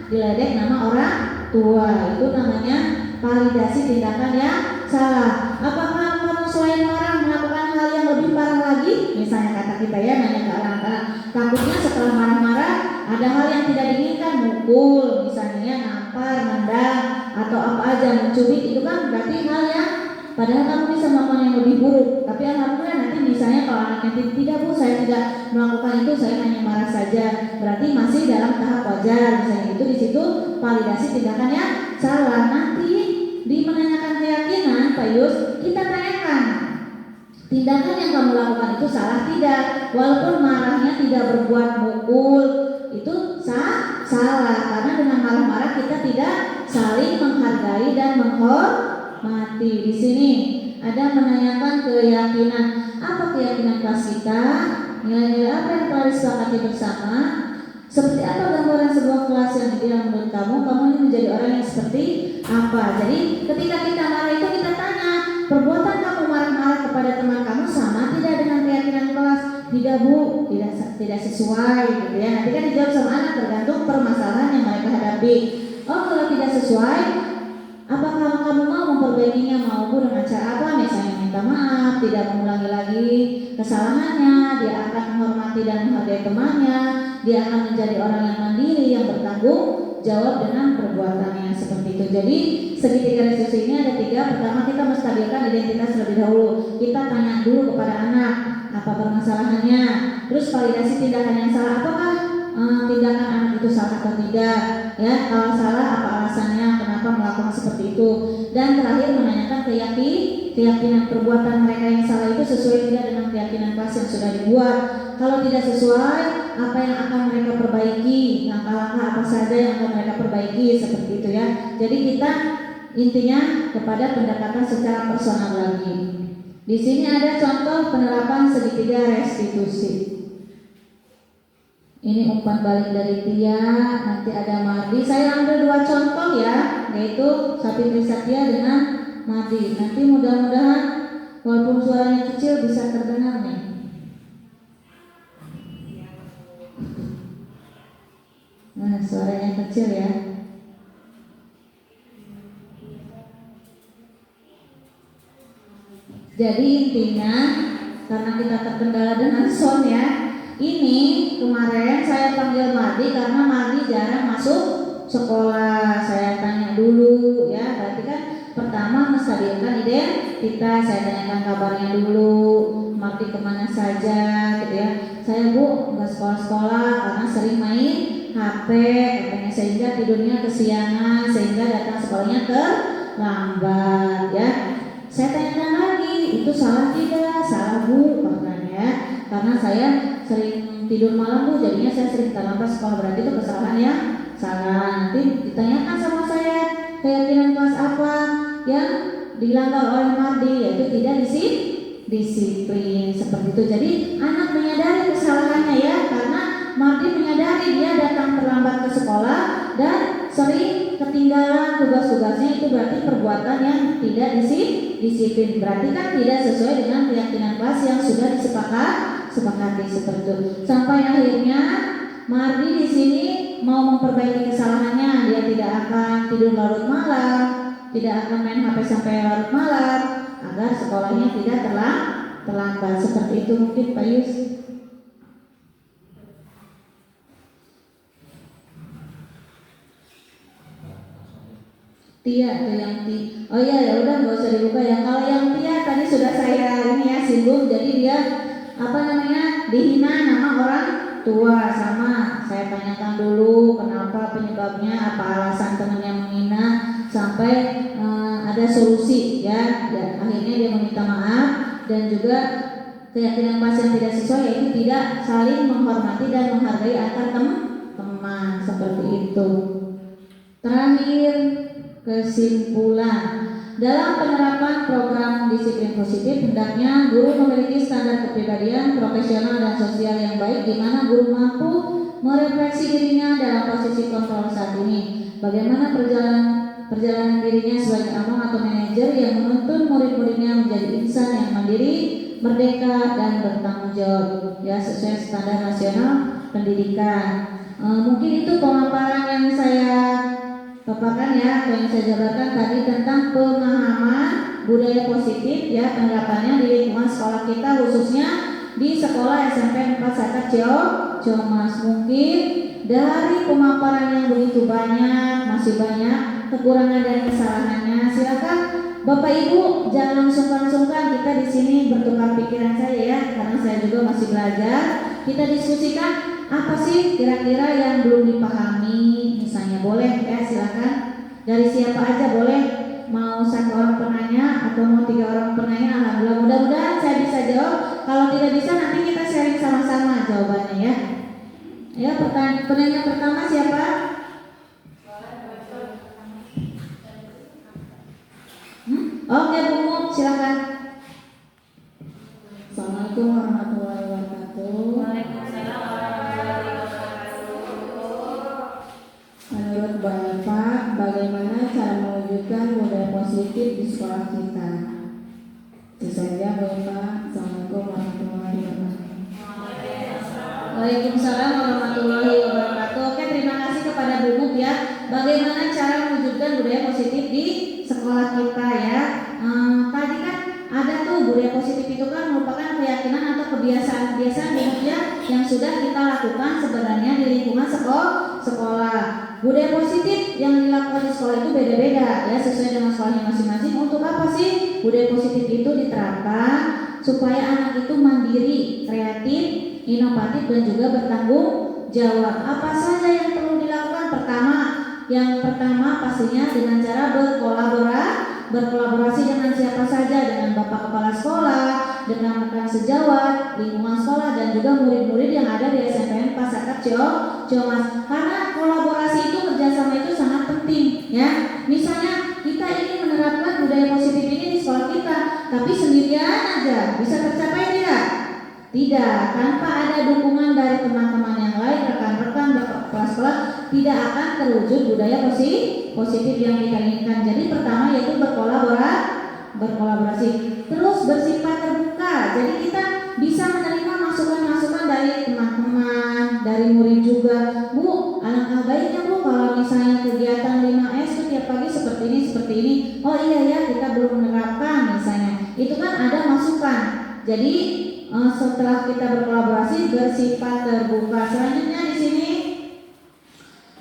diledek nama orang tua. Itu namanya validasi tindakan yang salah. Apakah kamu selain marah melakukan hal yang lebih parah lagi? Misalnya kata kita ya, nanya ke anak-anak, takutnya setelah marah-marah ada hal yang tidak diinginkan, mukul misalnya, nampar, nendang, atau apa aja, mencubit, itu kan berarti hal yang padahal kamu bisa melakukan yang lebih buruk. Tapi alhamdulillah nanti misalnya kalau anaknya tidak, Bu, saya tidak melakukan itu, saya hanya marah saja, berarti masih dalam tahap wajar. Misalnya itu di situ validasi tindakan yang salah. Nanti di menanyakan keyakinan, Pak Yus, kita tanyakan tindakan yang kamu lakukan itu salah tidak, walaupun marahnya tidak berbuat mukul, itu salah, karena dengan marah-marah kita tidak saling menghargai dan menghormati. Di sini ada menanyakan keyakinan. Apa keyakinan kelas kita? Nilai-nilai apa yang telah disepakati bersama? Seperti apa gambaran sebuah kelas yang ideal menurut kamu? Kamu ini menjadi orang yang seperti apa? Jadi ketika kita marah itu kita tanya, perbuatan kamu marah-marah kepada teman kamu sama tidak dengan keyakinan kelas? Tidak, Bu, tidak sesuai gitu ya. Nanti kan dijawab sama anak tergantung permasalahan yang mereka hadapi. Oh, kalau tidak sesuai, apakah kamu mau memperbaikinya? Mau, Bu, dengan cara apa? Misalnya minta maaf, tidak mengulangi lagi kesalahannya, dia akan menghormati dan menghargai temannya, dia akan menjadi orang yang mandiri, yang bertanggung jawab dengan perbuatannya, seperti itu. Jadi segitiga restitusi ini ada 3. Pertama, kita menstabilkan identitas terlebih dahulu. Kita tanya dulu kepada anak apa permasalahannya, terus validasi tindakan yang salah. Apakah tindakan anak itu salah atau tidak, ya, kalau salah apa alasannya, kenapa melakukan seperti itu. Dan terakhir menanyakan keyakinan perbuatan mereka yang salah itu sesuai tidak dengan keyakinan kelas yang sudah dibuat. Kalau tidak sesuai, apa yang akan mereka perbaiki, langkah-langkah apa saja yang akan mereka perbaiki, seperti itu ya. Jadi kita intinya kepada pendekatan secara personal lagi. Di sini ada contoh penerapan segitiga restitusi. Ini umpan balik dari Tia, nanti ada Mardi. Saya ambil 2 contoh ya, yaitu Sapitri Satya dengan Mardi. Nanti mudah-mudahan walaupun suaranya kecil bisa terdengar nih. Nah, suaranya kecil ya. Jadi intinya karena kita terkendala dengan sound ya. Ini kemarin saya panggil Mardi karena Mardi jarang masuk sekolah. Saya tanya dulu ya, berarti kan pertama menstabilkan identitas. Saya tanyakan kabarnya dulu, Mardi kemana saja gitu ya. Saya, Bu, nggak sekolah-sekolah karena sering main HP katanya, sehingga tidurnya kesiangan, sehingga datang sekolahnya terlambat ya. Saya tanyakan lagi, itu salah tidak? Salah, Bu, katanya, karena saya sering tidur malam, Bu, jadinya saya sering terlambat sekolah, berarti itu kesalahan yang salah. Nanti ditanyakan sama saya keyakinan kelas apa yang dilanggar oleh Mardi, yaitu tidak disiplin, seperti itu. Jadi anak menyadari kesalahannya ya, karena Mardi menyadari dia datang terlambat ke sekolah dan sering ketinggalan tugas-tugasnya, itu berarti perbuatan yang tidak disiplin, berarti kan tidak sesuai dengan keyakinan kelas yang sudah disepakati, seperti itu. Sampai akhirnya Mardi di sini mau memperbaiki kesalahannya, dia tidak akan tidur larut malam, tidak akan main HP sampai larut malam, agar sekolahnya tidak terlambat, seperti itu mungkin Pak Yus. Tia tuh yang oh iya, ya udah nggak usah dibuka ya. Kalau yang Tia tadi sudah saya ini ya singgung, jadi dia dihina nama orang tua. Sama saya tanyakan dulu kenapa penyebabnya, apa alasan temannya menghina, sampai ada solusi ya. Akhirnya dia meminta maaf, dan juga keyakinan kelas yang tidak sesuai, yaitu tidak saling menghormati dan menghargai antar teman, seperti itu. Terakhir, kesimpulan, dalam penerapan program disiplin positif, hendaknya guru memiliki standar kepribadian, profesional dan sosial yang baik, di mana guru mampu merefleksi dirinya dalam posisi kontrol saat ini. Bagaimana perjalanan dirinya sebagai abang atau manajer yang menuntun murid-muridnya menjadi insan yang mandiri, merdeka dan bertanggung jawab, ya sesuai standar nasional pendidikan. Mungkin itu pemaparan yang saya paparkan ya, atau yang saya jabarkan tadi tentang pemahaman budaya positif ya, penerapannya di lingkungan sekolah kita, khususnya di sekolah SMP 4 Sakat Ciamas. Mungkin dari pemaparan yang begitu banyak, masih banyak kekurangan dan kesalahannya. Silakan Bapak Ibu jangan sungkan-sungkan, kita di sini bertukar pikiran saja ya, karena saya juga masih belajar. Kita diskusikan apa sih kira-kira yang belum dipahami, misalnya boleh ya, silakan dari siapa aja boleh, mau 1 orang penanya atau mau 3 orang penanya. Alhamdulillah, mudah-mudahan saya bisa jawab. Kalau tidak bisa nanti kita sharing sama-sama jawabannya ya. Ya, penanya pertama siapa? Oke, Bu Mu, silakan. Assalamualaikum warahmatullahi wabarakatuh. Waalaikumsalam warahmatullahi wabarakatuh. Menurut Bapak, bagaimana cara mewujudkan budaya positif di sekolah kita? Itu saja Bapak. Assalamualaikum warahmatullahi wabarakatuh. Waalaikumsalam warahmatullahi wabarakatuh. Oke, terima kasih kepada Bu Mu ya. Bagaimana cara mewujudkan budaya positif di sekolah kita ya. Tadi kan ada tuh, budaya positif itu kan merupakan keyakinan atau kebiasaan-kebiasaan yang sudah kita lakukan sebenarnya di lingkungan sekolah. Budaya positif yang dilakukan di sekolah itu beda-beda ya, sesuai dengan sekolahnya masing-masing. Untuk apa sih budaya positif itu diterapkan? Supaya anak itu mandiri, kreatif, inovatif dan juga bertanggung jawab. Apa saja yang perlu dilakukan? Yang pertama pastinya dengan cara berkolaborasi dengan siapa saja, dengan Bapak Kepala Sekolah, dengan rekan sejawat, lingkungan sekolah dan juga murid-murid yang ada di SMPN 4 Sakat Ciamas. Karena kolaborasi itu, kerjasama itu sangat penting ya. Misalnya kita ingin menerapkan budaya positif ini di sekolah kita, tapi sendirian aja bisa tercapai tidak? Tidak, tanpa ada dukungan dari teman-teman yang lain, rekan-rekan, Bapak Kepala Sekolah, tidak akan terwujud budaya positif yang kita inginkan. Jadi pertama yaitu berkolaborasi, terus bersifat terbuka. Jadi kita bisa menerima masukan-masukan dari teman-teman, dari murid juga. Bu, alangkah baiknya Bu kalau misalnya kegiatan 5S itu tiap pagi seperti ini. Oh iya ya, kita belum menerapkan misalnya. Itu kan ada masukan. Jadi setelah kita berkolaborasi, bersifat terbuka. Selanjutnya di sini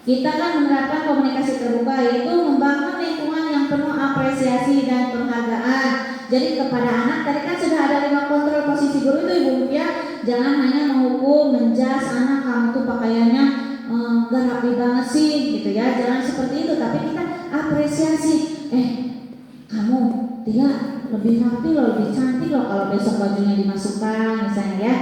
kita kan menerapkan komunikasi terbuka, yaitu membangun lingkungan yang penuh apresiasi dan penghargaan. Jadi kepada anak, tadi kan sudah ada 5 kontrol posisi guru itu Ibu ya. Jangan hanya menghukum, menjas anak, kamu tuh pakaiannya gak rapi banget sih gitu ya. Jangan seperti itu, tapi kita apresiasi. Kamu tidak lebih rapi loh, lebih cantik loh kalau besok bajunya dimasukkan misalnya ya.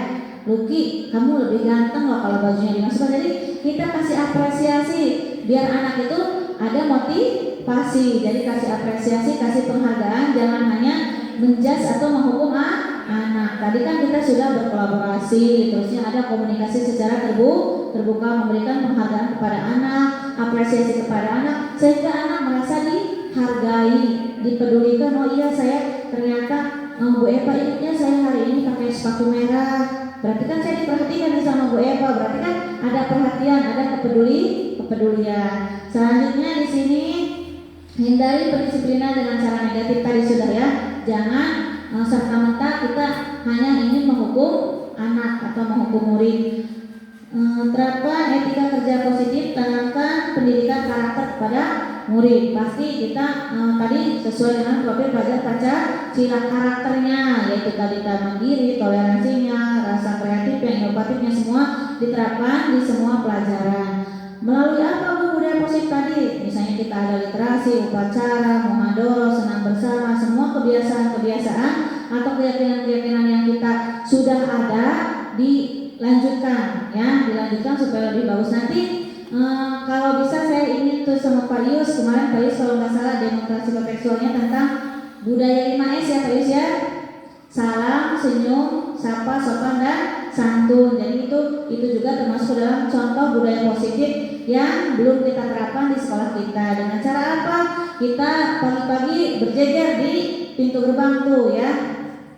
Lucky, kamu lebih ganteng loh kalau bajunya dimasukkan. Jadi kita kasih apresiasi biar anak itu ada motivasi. Jadi kasih apresiasi, kasih penghargaan, jangan hanya menjas atau menghukum anak. Tadi kan kita sudah berkolaborasi, terusnya ada komunikasi secara terbuka, memberikan penghargaan kepada anak, apresiasi kepada anak, sehingga anak merasa dihargai, dipedulikan. Oh iya, saya ternyata Bu Eva ingatnya saya hari ini pakai sepatu merah. Berarti kan saya diperhatikan nih sama Bu Eva. Berarti kan ada perhatian, ada kepedulian. Selanjutnya di sini hindari pendisiplinan dengan cara negatif tadi sudah ya. Jangan serta-merta kita hanya ingin menghukum anak atau menghukum murid. Terapkan etika kerja positif, tanamkan pendidikan karakter kepada murid. Pasti kita tadi sesuai dengan profil pelajar Pancasila, karakternya yaitu tadi mandiri, toleransinya, rasa kreatif, yang inovatifnya semua diterapkan di semua pelajaran. Melalui apa Bu budaya positif tadi? Misalnya kita ada literasi, upacara, muhadharah, senam bersama, semua kebiasaan-kebiasaan atau keyakinan-keyakinan yang kita sudah ada dilanjutkan supaya lebih bagus. Nanti kalau bisa saya ingin tuh sama Pak Yus, kemarin Pak Yus kalau nggak salah demonstrasi kontekstualnya tentang budaya 5S ya Pak Yus ya. Salam, senyum, sapa, sopan dan santun. Jadi itu juga termasuk dalam contoh budaya positif yang belum kita terapkan di sekolah kita. Dengan cara apa? Kita pagi-pagi berjejer di pintu gerbang tuh ya.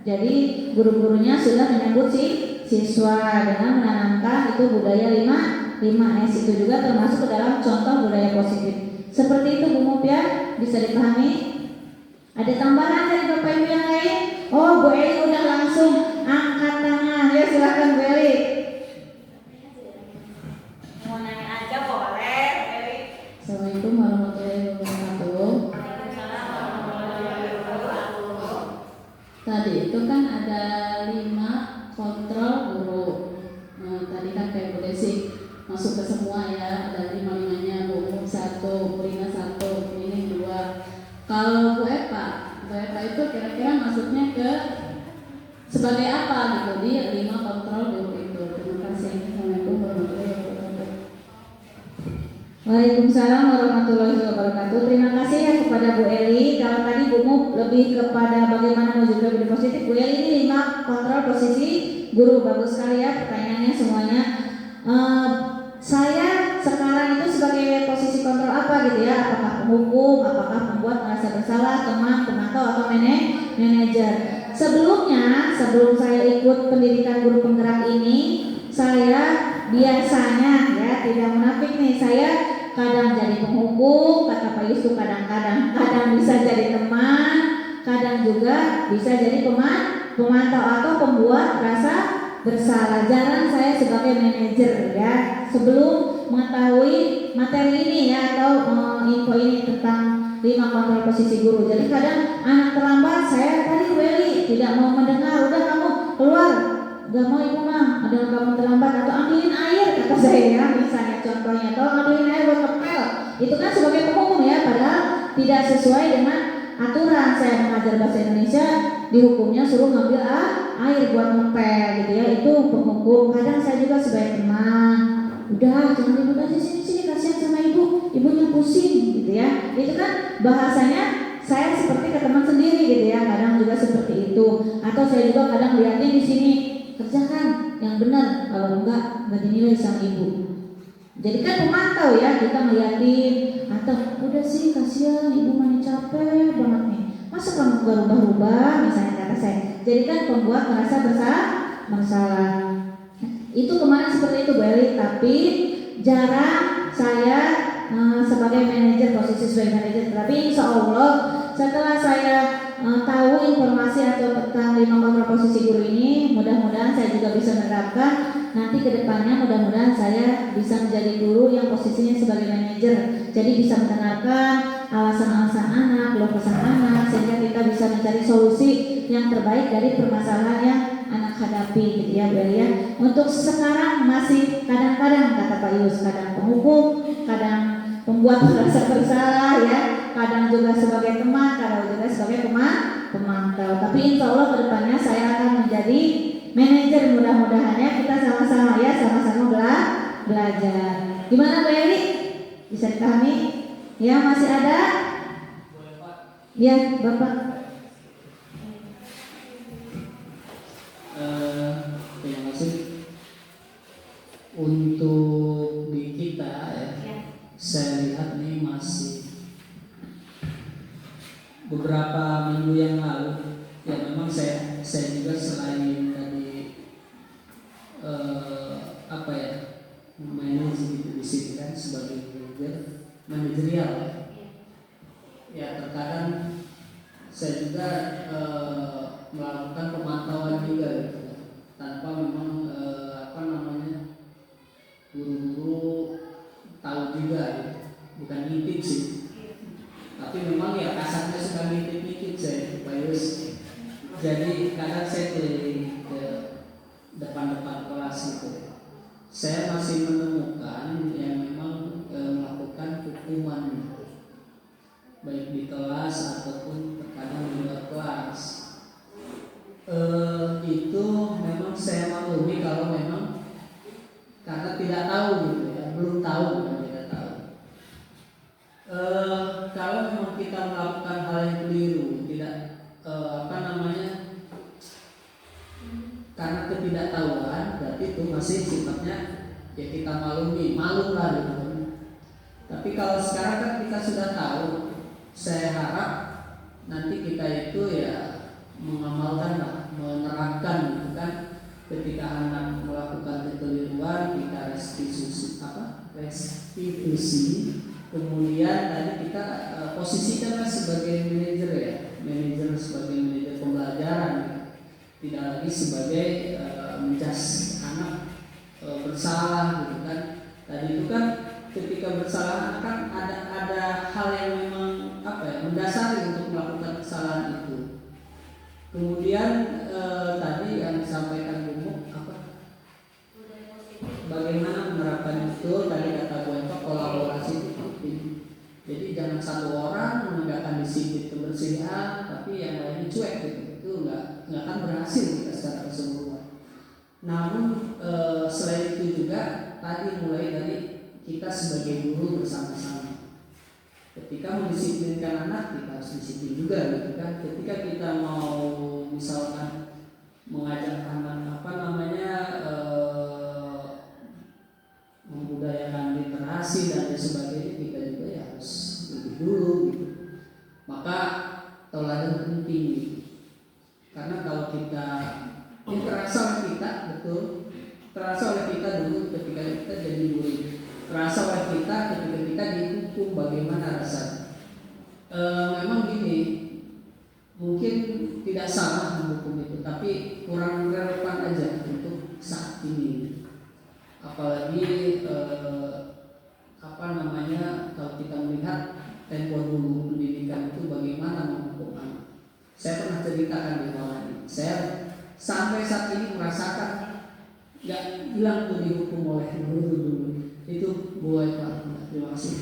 Jadi guru-gurunya sudah menyambut si siswa dengan menanamkan itu budaya 5S itu juga termasuk ke dalam contoh budaya positif. Seperti itu Bu Mup ya, bisa dipahami? Ada tambahan dari Bapak Ibu yang lain? Oh, Bu Eli udah langsung angkat tangan. Ya silakan Bu Eli. Mau nanya aja boleh, Eli. Assalamualaikum warahmatullahi wabarakatuh. Tadi itu kan ada 5 kontrol guru. Nah, tadi kan kayak Bu Desi masuk ke semua ya, ada 5-5-nya, Bu Umum 1, Bu Rina 1, ini 2. Kalau Bu Epa itu kira-kira masuknya ke sebagai apa gitu di 5 kontrol guru itu. Terima kasih. Assalamualaikum warahmatullahi wabarakatuh. Waalaikumsalam warahmatullahi wabarakatuh. Terima kasih ya kepada Bu Eli. Kalau tadi Bu Mup lebih kepada bagaimana mewujudkan budaya positif, Bu Eli ini 5 kontrol posisi guru. Bagus sekali ya pertanyaannya semuanya. Saya sekarang itu sebagai posisi kontrol apa gitu ya? Apakah penghukum, apakah pembuat merasa bersalah, teman, pemantau atau manajer? Sebelum saya ikut pendidikan guru penggerak ini, saya biasanya ya tidak munafik nih, saya kadang jadi penghukum, kata Pak Yus tuh kadang bisa jadi teman, kadang juga bisa jadi pemantau atau pembuat rasa bersalah. Jarang saya sebagai manajer ya. Sebelum mengetahui materi ini ya atau info ini tentang 5 kontrol posisi guru. Jadi kadang anak terlambat, saya tadi Weli tidak mau mendengar, udah kamu keluar, gak mau Ibu mah, ada kamu terlambat atau ambilin air kata saya ya, misalnya contohnya, atau ambilin air buat kepel. Itu kan sebagai penghukum ya, padahal tidak sesuai dengan aturan. Saya mengajar bahasa Indonesia, dihukumnya suruh ngambil air buat ngepel gitu ya, itu penghukum. Kadang saya juga sebagai teman, udah jangan ribut aja sini kasihan sama ibunya pusing gitu ya. Itu kan bahasanya saya seperti ke teman sendiri gitu ya. Kadang juga seperti itu. Atau saya juga kadang lihatnya di sini, kerjakan yang benar, kalau enggak dinilai sama ibu. Jadi kan pemantau ya, kita ngeliatin atau udah sih kasihan ibu mana capek banget nih. Masa kamu berubah-ubah misalnya kata saya. Jadi kan pembuat merasa bersalah. Itu kemarin seperti itu Bu Eli, tapi jarang saya sebagai manajer, posisi sebagai manajer. Tapi insya Allah setelah saya tahu informasi atau tentang 5 kontrol posisi guru ini, mudah-mudahan saya juga bisa menerapkan. Nanti kedepannya mudah-mudahan saya bisa menjadi guru yang posisinya sebagai manajer. Jadi bisa mendengarkan alasan-alasan anak, keluh kesah anak, sehingga kita bisa mencari solusi yang terbaik dari permasalahan yang anak hadapi gitu ya Bu Eli ya. Untuk sekarang masih kadang-kadang kata Pak Yus, kadang penghukum, kadang pembuat merasa bersalah ya, kadang juga sebagai teman, kadang juga sebagai pemantau. Tapi insya Allah kedepannya saya akan menjadi manajer, mudah-mudahannya kita sama-sama ya, sama-sama belajar. Gimana Bu Eli? Bisa dipahami? Ya masih ada? Ya Bapak. Terima kasih. Untuk di kita ya, saya lihat nih masih beberapa minggu yang lalu ya, memang saya juga selain tadi apa ya, manage gitu di sini kan sebagai manajerial ya, terkadang saya juga melakukan pemantauan juga gitu, tanpa memang guru-guru tahu juga gitu. Bukan ngintip sih, tapi memang ya kasarnya suka ngintip-ngintip saya Pak Yus. Jadi kadang saya keliling ke depan-depan kelas gitu, saya masih menemukan yang memang melakukan hukuman gitu, baik di kelas ataupun terkadang di luar kelas. Itu memang saya maklumi kalau memang karena tidak tahu gitu ya, belum tahu dan tidak tahu. Kalau memang kita melakukan hal yang keliru, tidak karena ketidaktahuan, berarti itu masih sifatnya ya kita maklum lah gitu. Tapi kalau sekarang kan kita sudah tahu, saya harap nanti kita itu ya mengamalkan lah, menerapkan gitu kan. Ketika anak melakukan kekeliruan, kita restitusi. Kemudian tadi kita posisikan sebagai manajer sebagai manajer pembelajaran, tidak lagi sebagai menjas anak bersalah gitu kan. Tadi itu kan ketika bersalah kan ada hal yang memang mendasari untuk melakukan kesalahan itu. Kemudian tadi yang disampaikan Bu bagaimana menerapkan itu, tadi kata Bu Eva, kolaborasi itu penting. Jadi jangan satu orang menegakkan disiplin kebersihan tapi yang lainnya cuek gitu. Itu nggak akan berhasil kita secara keseluruhan. Namun selain itu juga tadi mulai dari kita sebagai guru bersama-sama. Ketika mendisiplinkan anak, kita harus disiplin juga gitu kan. Ketika kita mau misalkan mengajak anak membudayakan literasi dan lain sebagainya, kita juga ya harus lebih dulu gitu. Maka teladan penting gitu. Karena kalau kita ini terasa oleh kita, betul, terasa oleh kita dulu ketika kita jadi murid, terasa oleh kita ketika kita dihukum, bagaimana rasanya. Memang gini, mungkin tidak salah menghukum itu, tapi kurang relevan aja untuk saat ini. Apalagi kalau kita melihat tempo dulu pendidikan itu bagaimana menghukum anak. Saya pernah ceritakan di awal ini. Saya sampai saat ini merasakan nggak hilang tuh dihukum oleh guru dulu. Itu boleh Pak. Terima kasih.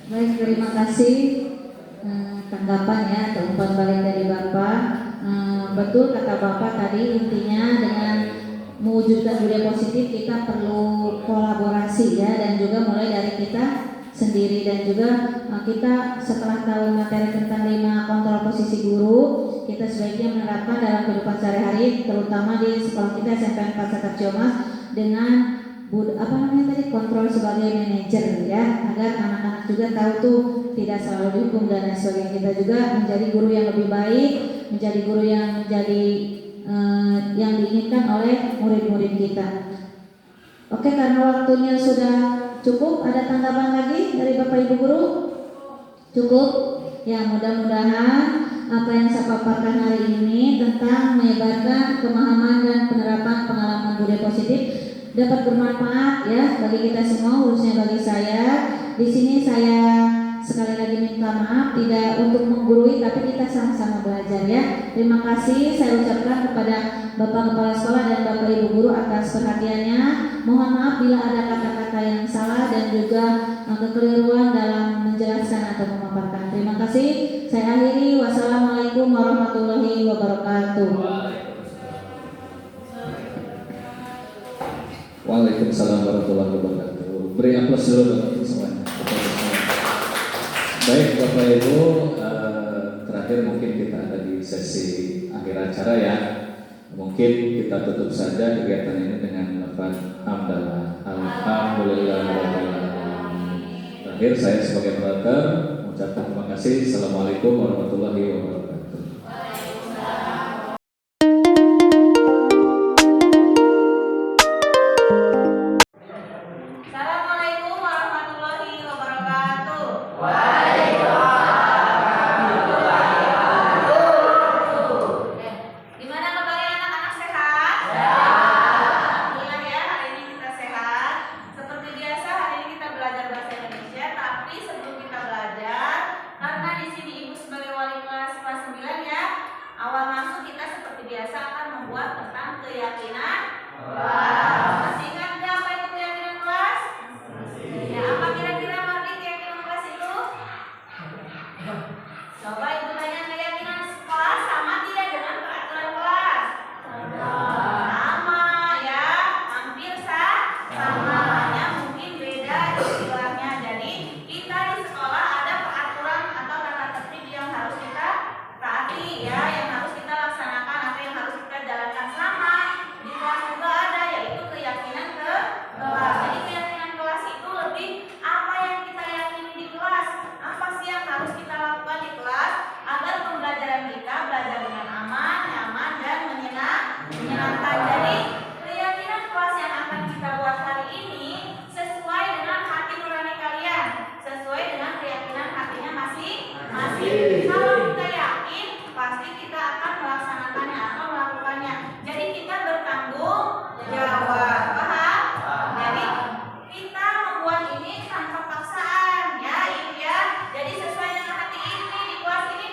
Baik, terima kasih tanggapan ya atau umpan balik dari Bapak. Betul kata Bapak tadi, intinya dengan mewujudkan budaya positif kita perlu kolaborasi ya, dan juga mulai dari kita sendiri, dan juga kita setelah tahu materi tentang 5 kontrol posisi guru, kita sebaiknya menerapkan dalam kehidupan sehari-hari, terutama di sekolah kita SMP 4 Sakar Ciamas dengan kontrol sebagai manajer ya, agar anak-anak juga tahu tuh tidak selalu dihukum dan lain sebagainya. Kita juga menjadi guru yang lebih baik, menjadi guru yang yang diinginkan oleh murid-murid kita. Oke, karena waktunya sudah cukup, ada tanggapan lagi dari Bapak Ibu guru? Cukup? Ya, mudah-mudahan apa yang saya paparkan hari ini tentang menyebarkan pemahaman dan penerapan pengalaman budaya positif dapat bermanfaat ya bagi kita semua, khususnya bagi saya. Di sini saya sekali lagi minta maaf tidak untuk menggurui, tapi kita sama-sama belajar ya. Terima kasih saya ucapkan kepada Bapak Kepala Sekolah dan Bapak Ibu guru atas perhatiannya. Mohon maaf bila ada kata-kata yang salah dan juga kekeliruan dalam menjelaskan atau memaparkan. Terima kasih. Saya akhiri. Wassalamualaikum warahmatullahi wabarakatuh. Waalaikumsalam warahmatullahi wabarakatuh. Beri aplaus dulu untuk semuanya. Baik Bapak Ibu, terakhir mungkin kita ada di sesi akhir acara ya. Mungkin kita tutup saja kegiatan ini dengan lafaz hamdalah. Alhamdulillahirabbil alamin. Terakhir saya sebagai moderator mengucapkan terima kasih. Assalamualaikum warahmatullahi wabarakatuh. Assalamualaikum warahmatullahi wabarakatuh. Gimana kabarnya anak-anak, sehat? Alhamdulillah ya, hari ini kita sehat. Seperti biasa hari ini kita belajar bahasa Indonesia, tapi sebelum kita belajar, karena di sini Ibu sebagai wali kelas 9 Masih. Kalau kita yakin, pasti kita akan melaksanakannya atau melakukannya. Jadi kita bertanggung jawab. Paham? Jadi kita membuat ini tanpa paksaan, ya Ibu ya. Jadi sesuai dengan hati ini di kelas ini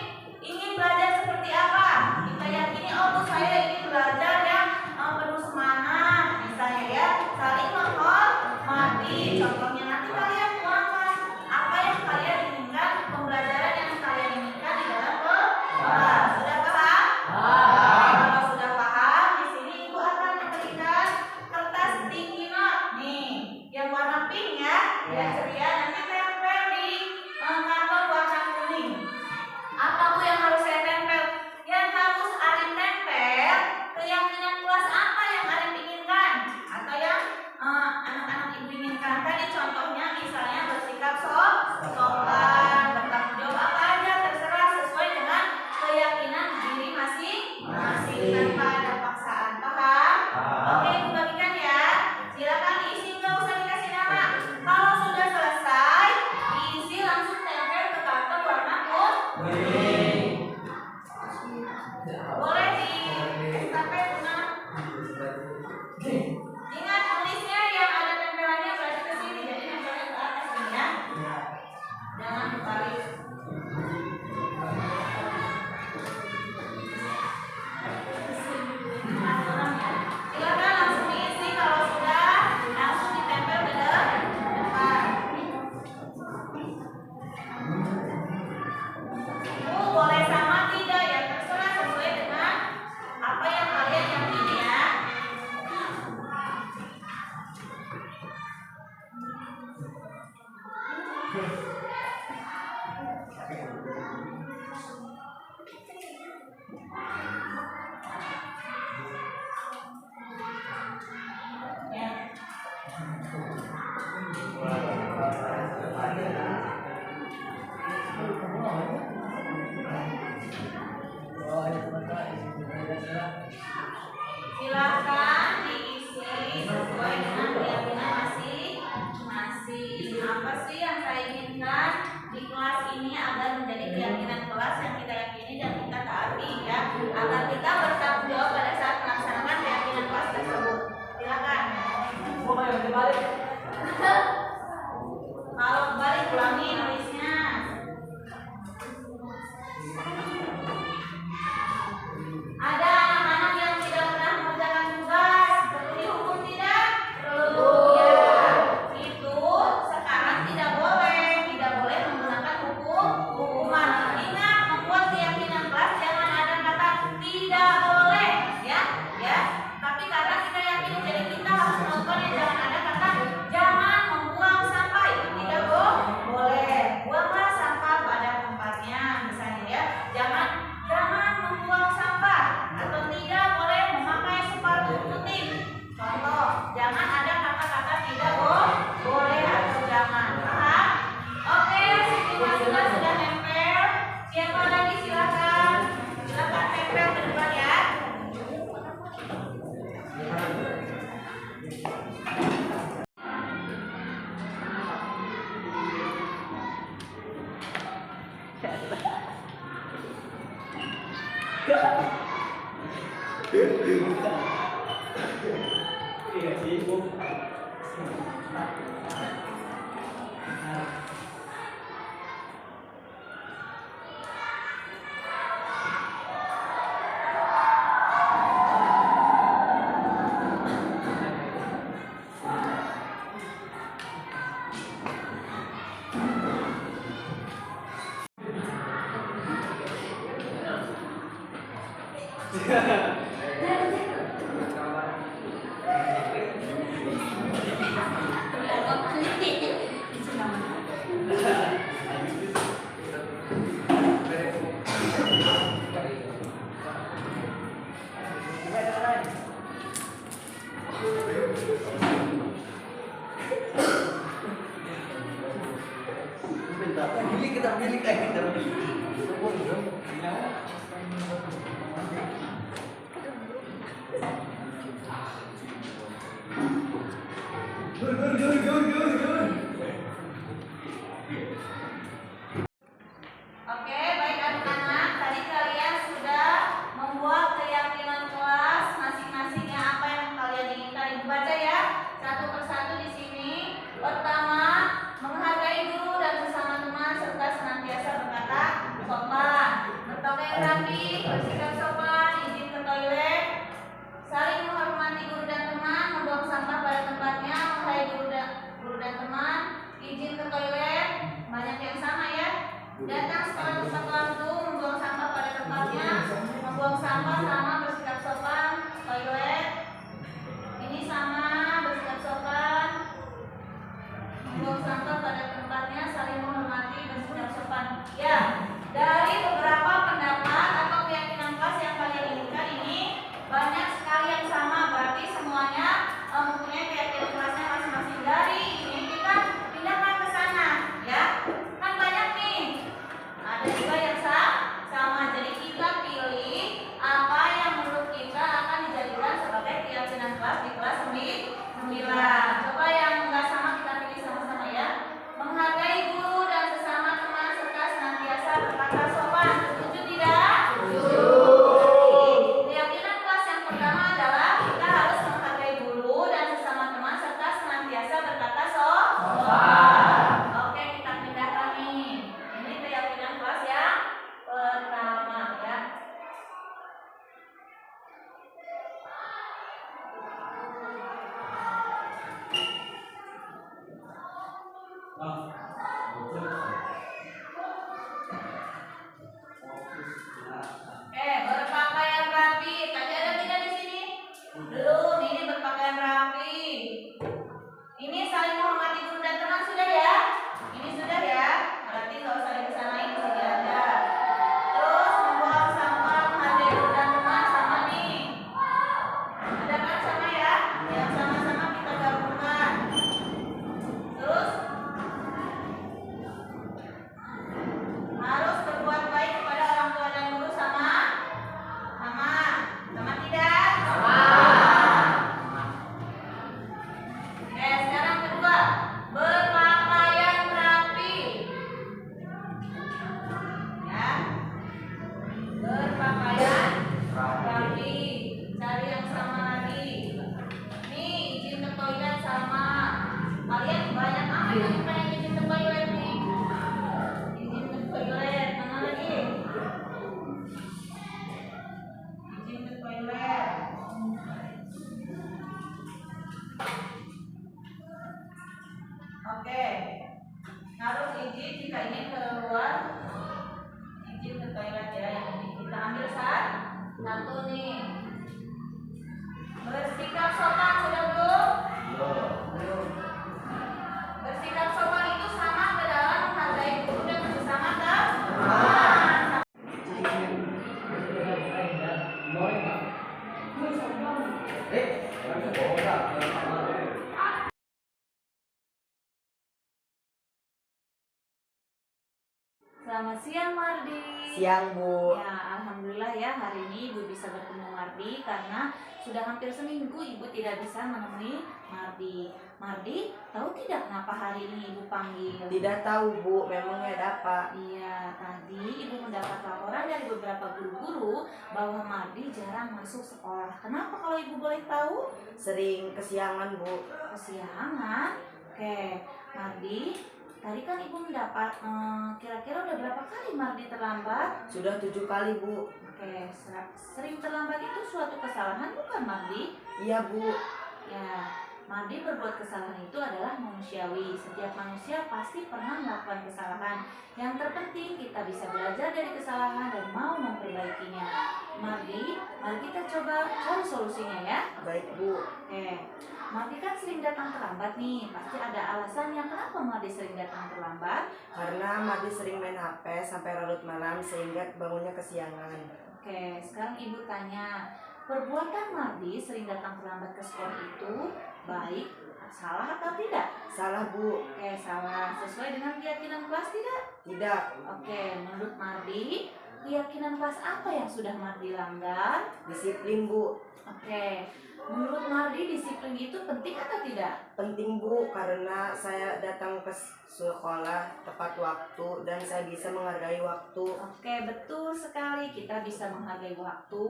ingin belajar seperti apa. Kita yakini, oh Bu, saya ingin belajar yang penuh semangat, misalnya ya, saling menghormati. Contohnya nanti kalian tuangkan apa yang kalian inginkan, pembelajaran yang kalian inginkan di dalam kelas. Sudah paham? Kalau sudah paham, di sini Ibu akan memberikan kertas sticky note nih, yang warna pink ya, biar ceria. Nanti tempel di kantong warna kuning. Apa Bu yang harus saya tempel? Yang harus Arif tempel keyakinan kelas apa yang Arif inginkan atau yang anak-anak Ibu inginkan. Tadi contohnya misalnya bersikap sopan, bertanggung jawab, apa aja terserah sesuai dengan keyakinan diri masing-masing tanpa ada paksaan. Paham? Oke, Ibu bagikan ya. Silakan diisi, nggak usah dikasih nama. Kalau sudah selesai, diisi langsung tempel ke kantong warna kuning. Boleh di estafet Bunda. Ingat tulisnya yang ada tempelannya berarti ke sini, jadi nempelnya ke atas ini ya. Jangan dibalik. Silakan langsung diisi, kalau sudah langsung ditempel ke depan. Bu, boleh sama tidak ya, terserah sesuai dengan apa yang kalian yakini ya. Ya. Silakan diisi sesuai dengan keyakinan masing-masing. Apa sih yang saya inginkan di kelas ini agar menjadi keyakinan kelas yang kita yakini dan kita taati ya, agar kita bertanggung jawab pada saat melaksanakan keyakinan kelas tersebut. Silakan. Kalau kembali ulangi nulisnya. Ada anak-anak yang tidak pernah mengerjakan tugas, perlu dihukum tidak? Perlu. Ya, itu sekarang tidak boleh menggunakan hukuman. Ingat, membuat keyakinan kelas jangan ada kata tidak boleh, ya. Tapi karena kita yakin, jadi kita harus melakukannya. Jangan ada kata jangan membuang sampah, itu tidak boleh. Buanglah sampah pada tempatnya, misalnya ya. Jangan membuang sampah, atau tidak boleh memakai sepatu putih. Contoh, jangan ada kata-kata tidak boleh atau jangan. Paham? Oke, semua sudah nempel. Siapa lagi silakan tempel ke depan ya. Oke, datang setelah tepat waktu, membuang sampah pada tempatnya, membuang sampah sama bersikap sopan, toilet. Ini sama bersikap sopan, membuang sampah pada tempatnya, saling menghormati, bersikap sopan. Ya, dari beberapa pendapat atau keyakinan kelas yang kalian inginkan ini banyak sekali yang sama, berarti semuanya mempunyai keyakinan kelasnya masing-masing. Dari ini kita pindahkan ke sana, ya. Kan banyak nih. Ada juga yang sama. Jadi kita pilih apa yang menurut kita akan dijadikan sebagai keyakinan kelas di kelas 9. Coba yang enggak sama kita pilih sama-sama ya. Menghargai guru dan sesama teman serta senantiasa berkata sopan. Setuju tidak? Setuju. Keyakinan kelas yang pertama adalah kita harus menghargai guru dan sesama teman serta senantiasa berkata sopan. Oke, kita pindahkan nih. Ini keyakinan kelas yang pertama ya. Berpakaian rapi. Tadi ada tidak di sini? Belum. Ini berpakaian rapi. Ini saling menghormati guru dan teman sudah ya? Ini sudah ya? Berarti nggak usah dikesanain, sini aja. Terus membuang sampah, menghargai guru dan teman sama nih. Ada kan sama ya? Yang sama-sama kita gabungkan. Terus harus berbuat baik kepada orang tua dan guru sama tidak? Sama. Sekarang kedua, berpakaian rapi. Ya. Berpakaian rapi. Cari yang sama lagi. Nih, izin ke toilet sama. Kalian banyak amat yang pengen izin ke toilet nih. Izin ke toilet, mana lagi? Izin ke toilet. Oke. Harus izin jika ingin keluar. Izin ke toilet ya. Yang ini kita ambil satu nih. Bersikap sopan sudah belum? Belum. Bersikap sopan itu sama ke dalam menghargai guru dan sesama teman. Selamat siang Mardi. Siang Bu. Ya, alhamdulillah ya hari ini Ibu bisa bertemu Mardi karena sudah hampir seminggu Ibu tidak bisa menemui Mardi. Mardi, tahu tidak kenapa hari ini Ibu panggil? Tidak tahu Bu, memangnya ada apa? Iya, tadi Ibu mendapat laporan dari beberapa guru-guru bahwa Mardi jarang masuk sekolah. Kenapa kalau Ibu boleh tahu? Sering kesiangan Bu. Kesiangan. Oke, Mardi, tadi kan Ibu mendapat kira-kira udah berapa kali Mardi terlambat? Sudah 7 kali Bu. Oke, sering terlambat itu suatu kesalahan bukan Mardi? Iya Bu. Ya, Mardi berbuat kesalahan itu adalah manusiawi. Setiap manusia pasti pernah melakukan kesalahan. Yang terpenting kita bisa belajar dari kesalahan dan mau memperbaikinya. Mardi, mari kita coba cari solusinya ya. Baik Bu. Oke, Mardi kan sering datang terlambat nih. Pasti ada alasannya kenapa Mardi sering datang terlambat. Karena Mardi sering main HP sampai larut malam sehingga bangunnya kesiangan. Oke, sekarang Ibu tanya, perbuatan Mardi sering datang terlambat ke sekolah itu baik, salah atau tidak? Salah Bu. Oke, salah. Sesuai dengan keyakinan kelas tidak? Tidak. Oke, menurut Mardi, keyakinan kelas apa yang sudah Mardi langgar? Disiplin Bu. Oke, menurut Mardi disiplin itu penting atau tidak? Penting Bu, karena saya datang ke sekolah tepat waktu dan saya bisa menghargai waktu. Oke, betul sekali. Kita bisa menghargai waktu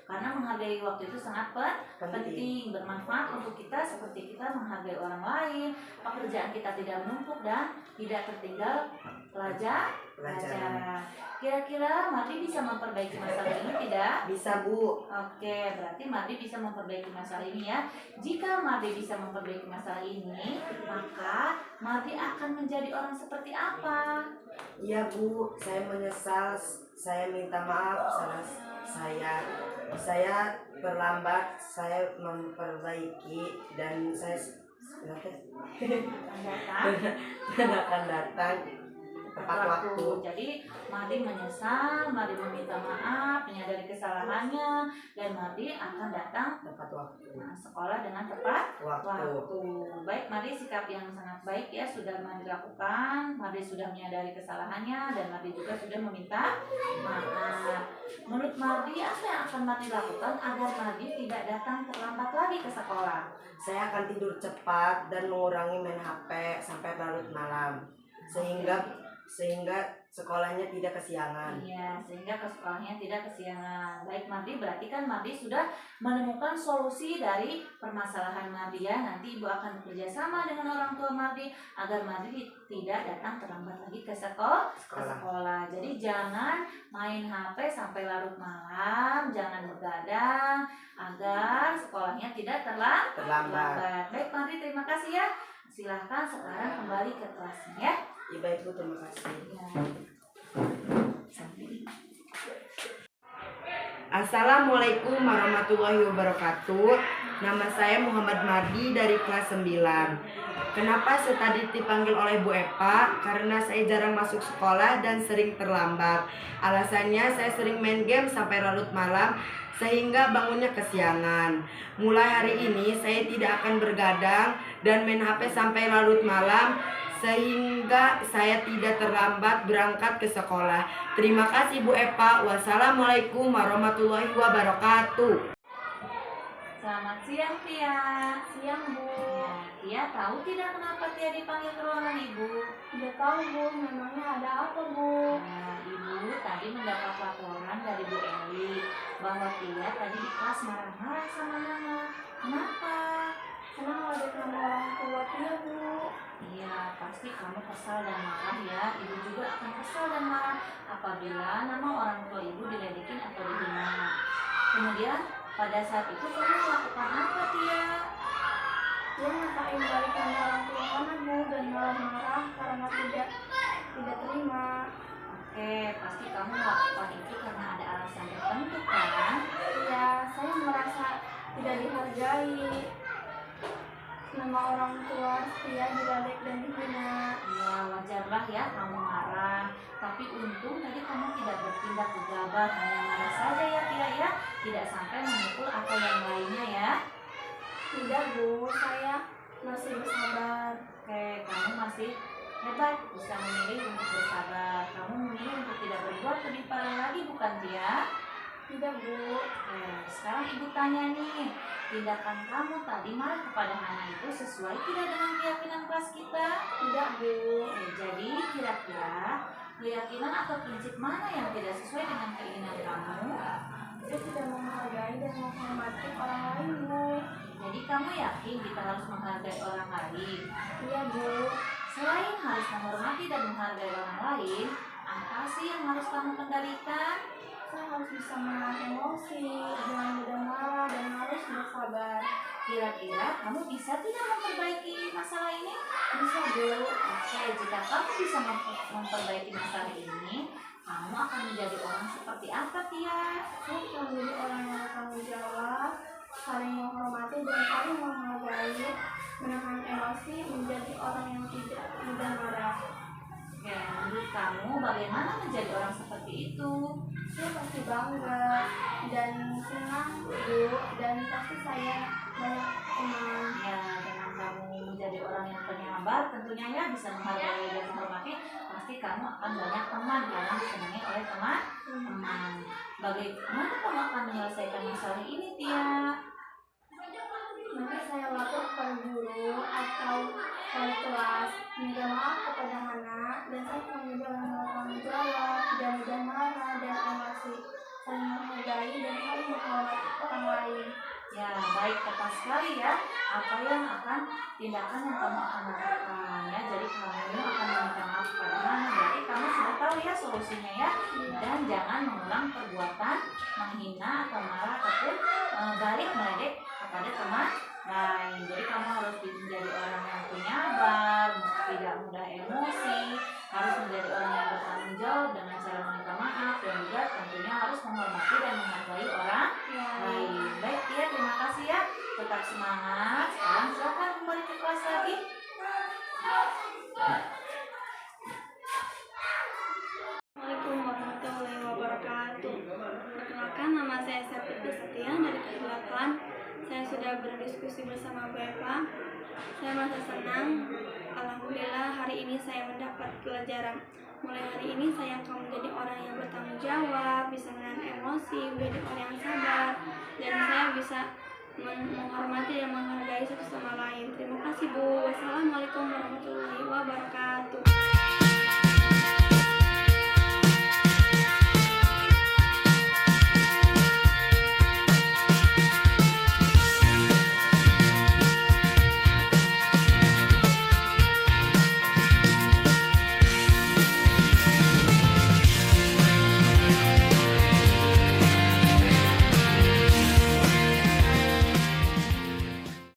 karena menghargai waktu itu sangat penting, bermanfaat untuk kita seperti kita menghargai orang lain. Pekerjaan kita tidak menumpuk dan tidak tertinggal pelajaran. Kira-kira Mardi bisa memperbaiki masalah ini tidak? Bisa, Bu. Oke, berarti Mardi bisa memperbaiki masalah ini ya. Jika Mardi bisa memperbaiki masalah ini, maka Mardi akan menjadi orang seperti apa? Iya, Bu. Saya menyesal. Saya minta maaf salah saya. Saya terlambat. Saya memperbaiki dan saya akan datang tepat waktu. Jadi Mardi menyesal, Mardi meminta maaf, menyadari kesalahannya, dan Mardi akan datang Tepat waktu. sekolah dengan tepat Waktu. Baik, Mardi sikap yang sangat baik ya sudah Mardi lakukan. Mardi sudah menyadari kesalahannya dan Mardi juga sudah meminta maaf. Menurut Mardi, apa yang akan Mardi lakukan agar Mardi tidak datang terlambat lagi ke sekolah? Saya akan tidur cepat dan mengurangi main HP sampai larut malam. Sehingga sekolahnya tidak kesiangan. Iya, sehingga ke sekolahnya tidak kesiangan. Baik Mardi, berarti kan Mardi sudah menemukan solusi dari permasalahan Mardi ya. Nanti Ibu akan bekerja sama dengan orang tua Mardi agar Mardi tidak datang terlambat lagi ke sekolah. Jadi jangan main HP sampai larut malam, jangan begadang agar sekolahnya tidak terlambat. Baik Mardi, terima kasih ya. Silahkan sekarang kembali ke kelasnya ya. Ya, baik, Bu, terima kasih. Assalamualaikum warahmatullahi wabarakatuh. Nama saya Muhammad Mardi dari kelas 9. Kenapa saya tadi dipanggil oleh Bu Epa? Karena saya jarang masuk sekolah dan sering terlambat. Alasannya saya sering main game sampai larut malam sehingga bangunnya kesiangan. Mulai hari ini saya tidak akan bergadang dan main HP sampai larut malam sehingga saya tidak terlambat berangkat ke sekolah. Terima kasih Bu Epa. Wassalamualaikum warahmatullahi wabarakatuh. Selamat siang Tia. Siang, Bu. Ya, Tia tahu tidak kenapa Tia dipanggil ke ruangan Ibu? Tidak tahu, Bu. Memangnya ada apa, Bu? Nah, Ibu tadi mendapat laporan dari Bu Eli bahwa Tia tadi di kelas marah-marah sama Nana. Kenapa? Karena ngeledek nama orang tua Tia, Bu. Iya, pasti kamu kesal dan marah ya. Ibu juga akan kesal dan marah apabila nama orang tua Ibu diledekin atau dihina. Kemudian pada saat itu kamu melakukan apa Tia? Dia ngatain balik nama orang tua mana, Bu, dan malah marah karena tidak terima. Oke, pasti kamu melakukan itu karena ada alasan tertentu kan? Iya, saya merasa tidak dihargai. Nama orang tua Tia diledek dan dihina. Ya wajarlah ya kamu marah. Tapi untung tadi kamu tidak bertindak gegabah, hanya marah saja ya Tia ya. Tidak sampai memukul atau yang lainnya ya. Tidak, Bu, saya masih bersabar. Oke, kamu masih hebat bisa memilih untuk bersabar. Kamu memilih untuk tidak berbuat lebih parah lagi bukan Tia? Tidak, Bu. Oke, sekarang Ibu tanya nih, tindakan kamu tadi marah kepada Hana itu sesuai tidak dengan keyakinan kelas kita? Tidak, Bu. Oke, jadi kira-kira keyakinan atau prinsip mana yang tidak sesuai dengan keinginan kamu? Saya tidak menghargai dan menghormati orang lain, Bu. Jadi kamu yakin kita harus menghargai orang lain? Iya, Bu. Selain harus menghormati dan menghargai orang lain, apa sih yang harus kamu kendalikan? Saya harus bisa menahan emosi, jangan mudah marah, dan harus bersabar. Kira-kira kamu bisa tidak memperbaiki masalah ini? Bisa, Bu. Oke, jika kamu bisa memperbaiki masalah ini, kamu akan menjadi orang seperti apa, Tia? Saya akan menjadi orang yang bertanggung jawab, saling menghormati dan saling menghargai, menahan emosi, menjadi orang yang tidak mudah marah. Oke, menurut kamu bagaimana menjadi orang seperti itu? Saya pasti bangga dan senang, Bu, dan pasti saya banyak teman. Ya, dengan kamu menjadi orang yang penyabar, tentunya ya bisa menghargai dan menghormati, pasti kamu akan banyak teman karena disenangi oleh teman-teman. Bagaimana kamu akan menyelesaikan masalah ini, Tia? Nanti saya lapor kepada guru atau wali kelas, minta maaf kepada Hana, dan saya akan menjadi orang yang bertanggung jawab, tidak mudah marah dan emosi, saling menghargai dan saling menghormati orang lain. Ya, baik. baik tepat sekali ya apa yang akan tindakan yang kamu akan lakukan ya. Jadi kamu akan meminta maaf kepada anak. Jadi kamu sudah tahu ya solusinya ya. Dan jangan mengulang perbuatan menghina atau marah ataupun balik meledek kepada teman lain. Jadi kamu harus menjadi orang yang penyabar, tidak mudah emosi, harus menjadi orang yang bertanggung jawab dengan cara meminta maaf, dan juga tentunya harus menghormati dan menghargai orang lain. Baik ya, terima kasih ya. Tetap semangat. Sekarang silakan kembali ke kelas lagi. Assalamualaikum warahmatullahi wabarakatuh. Perkenalkan, nama saya Septi Setia dari kelas 8. Saya sudah berdiskusi bersama Bu Eva. Saya merasa senang. Alhamdulillah hari ini saya mendapat pelajaran. Mulai hari ini saya akan menjadi orang yang bertanggung jawab, bisa menahan emosi, menjadi orang yang sabar, dan saya bisa menghormati dan menghargai satu sama lain. Terima kasih Bu. Wassalamualaikum warahmatullahi wabarakatuh.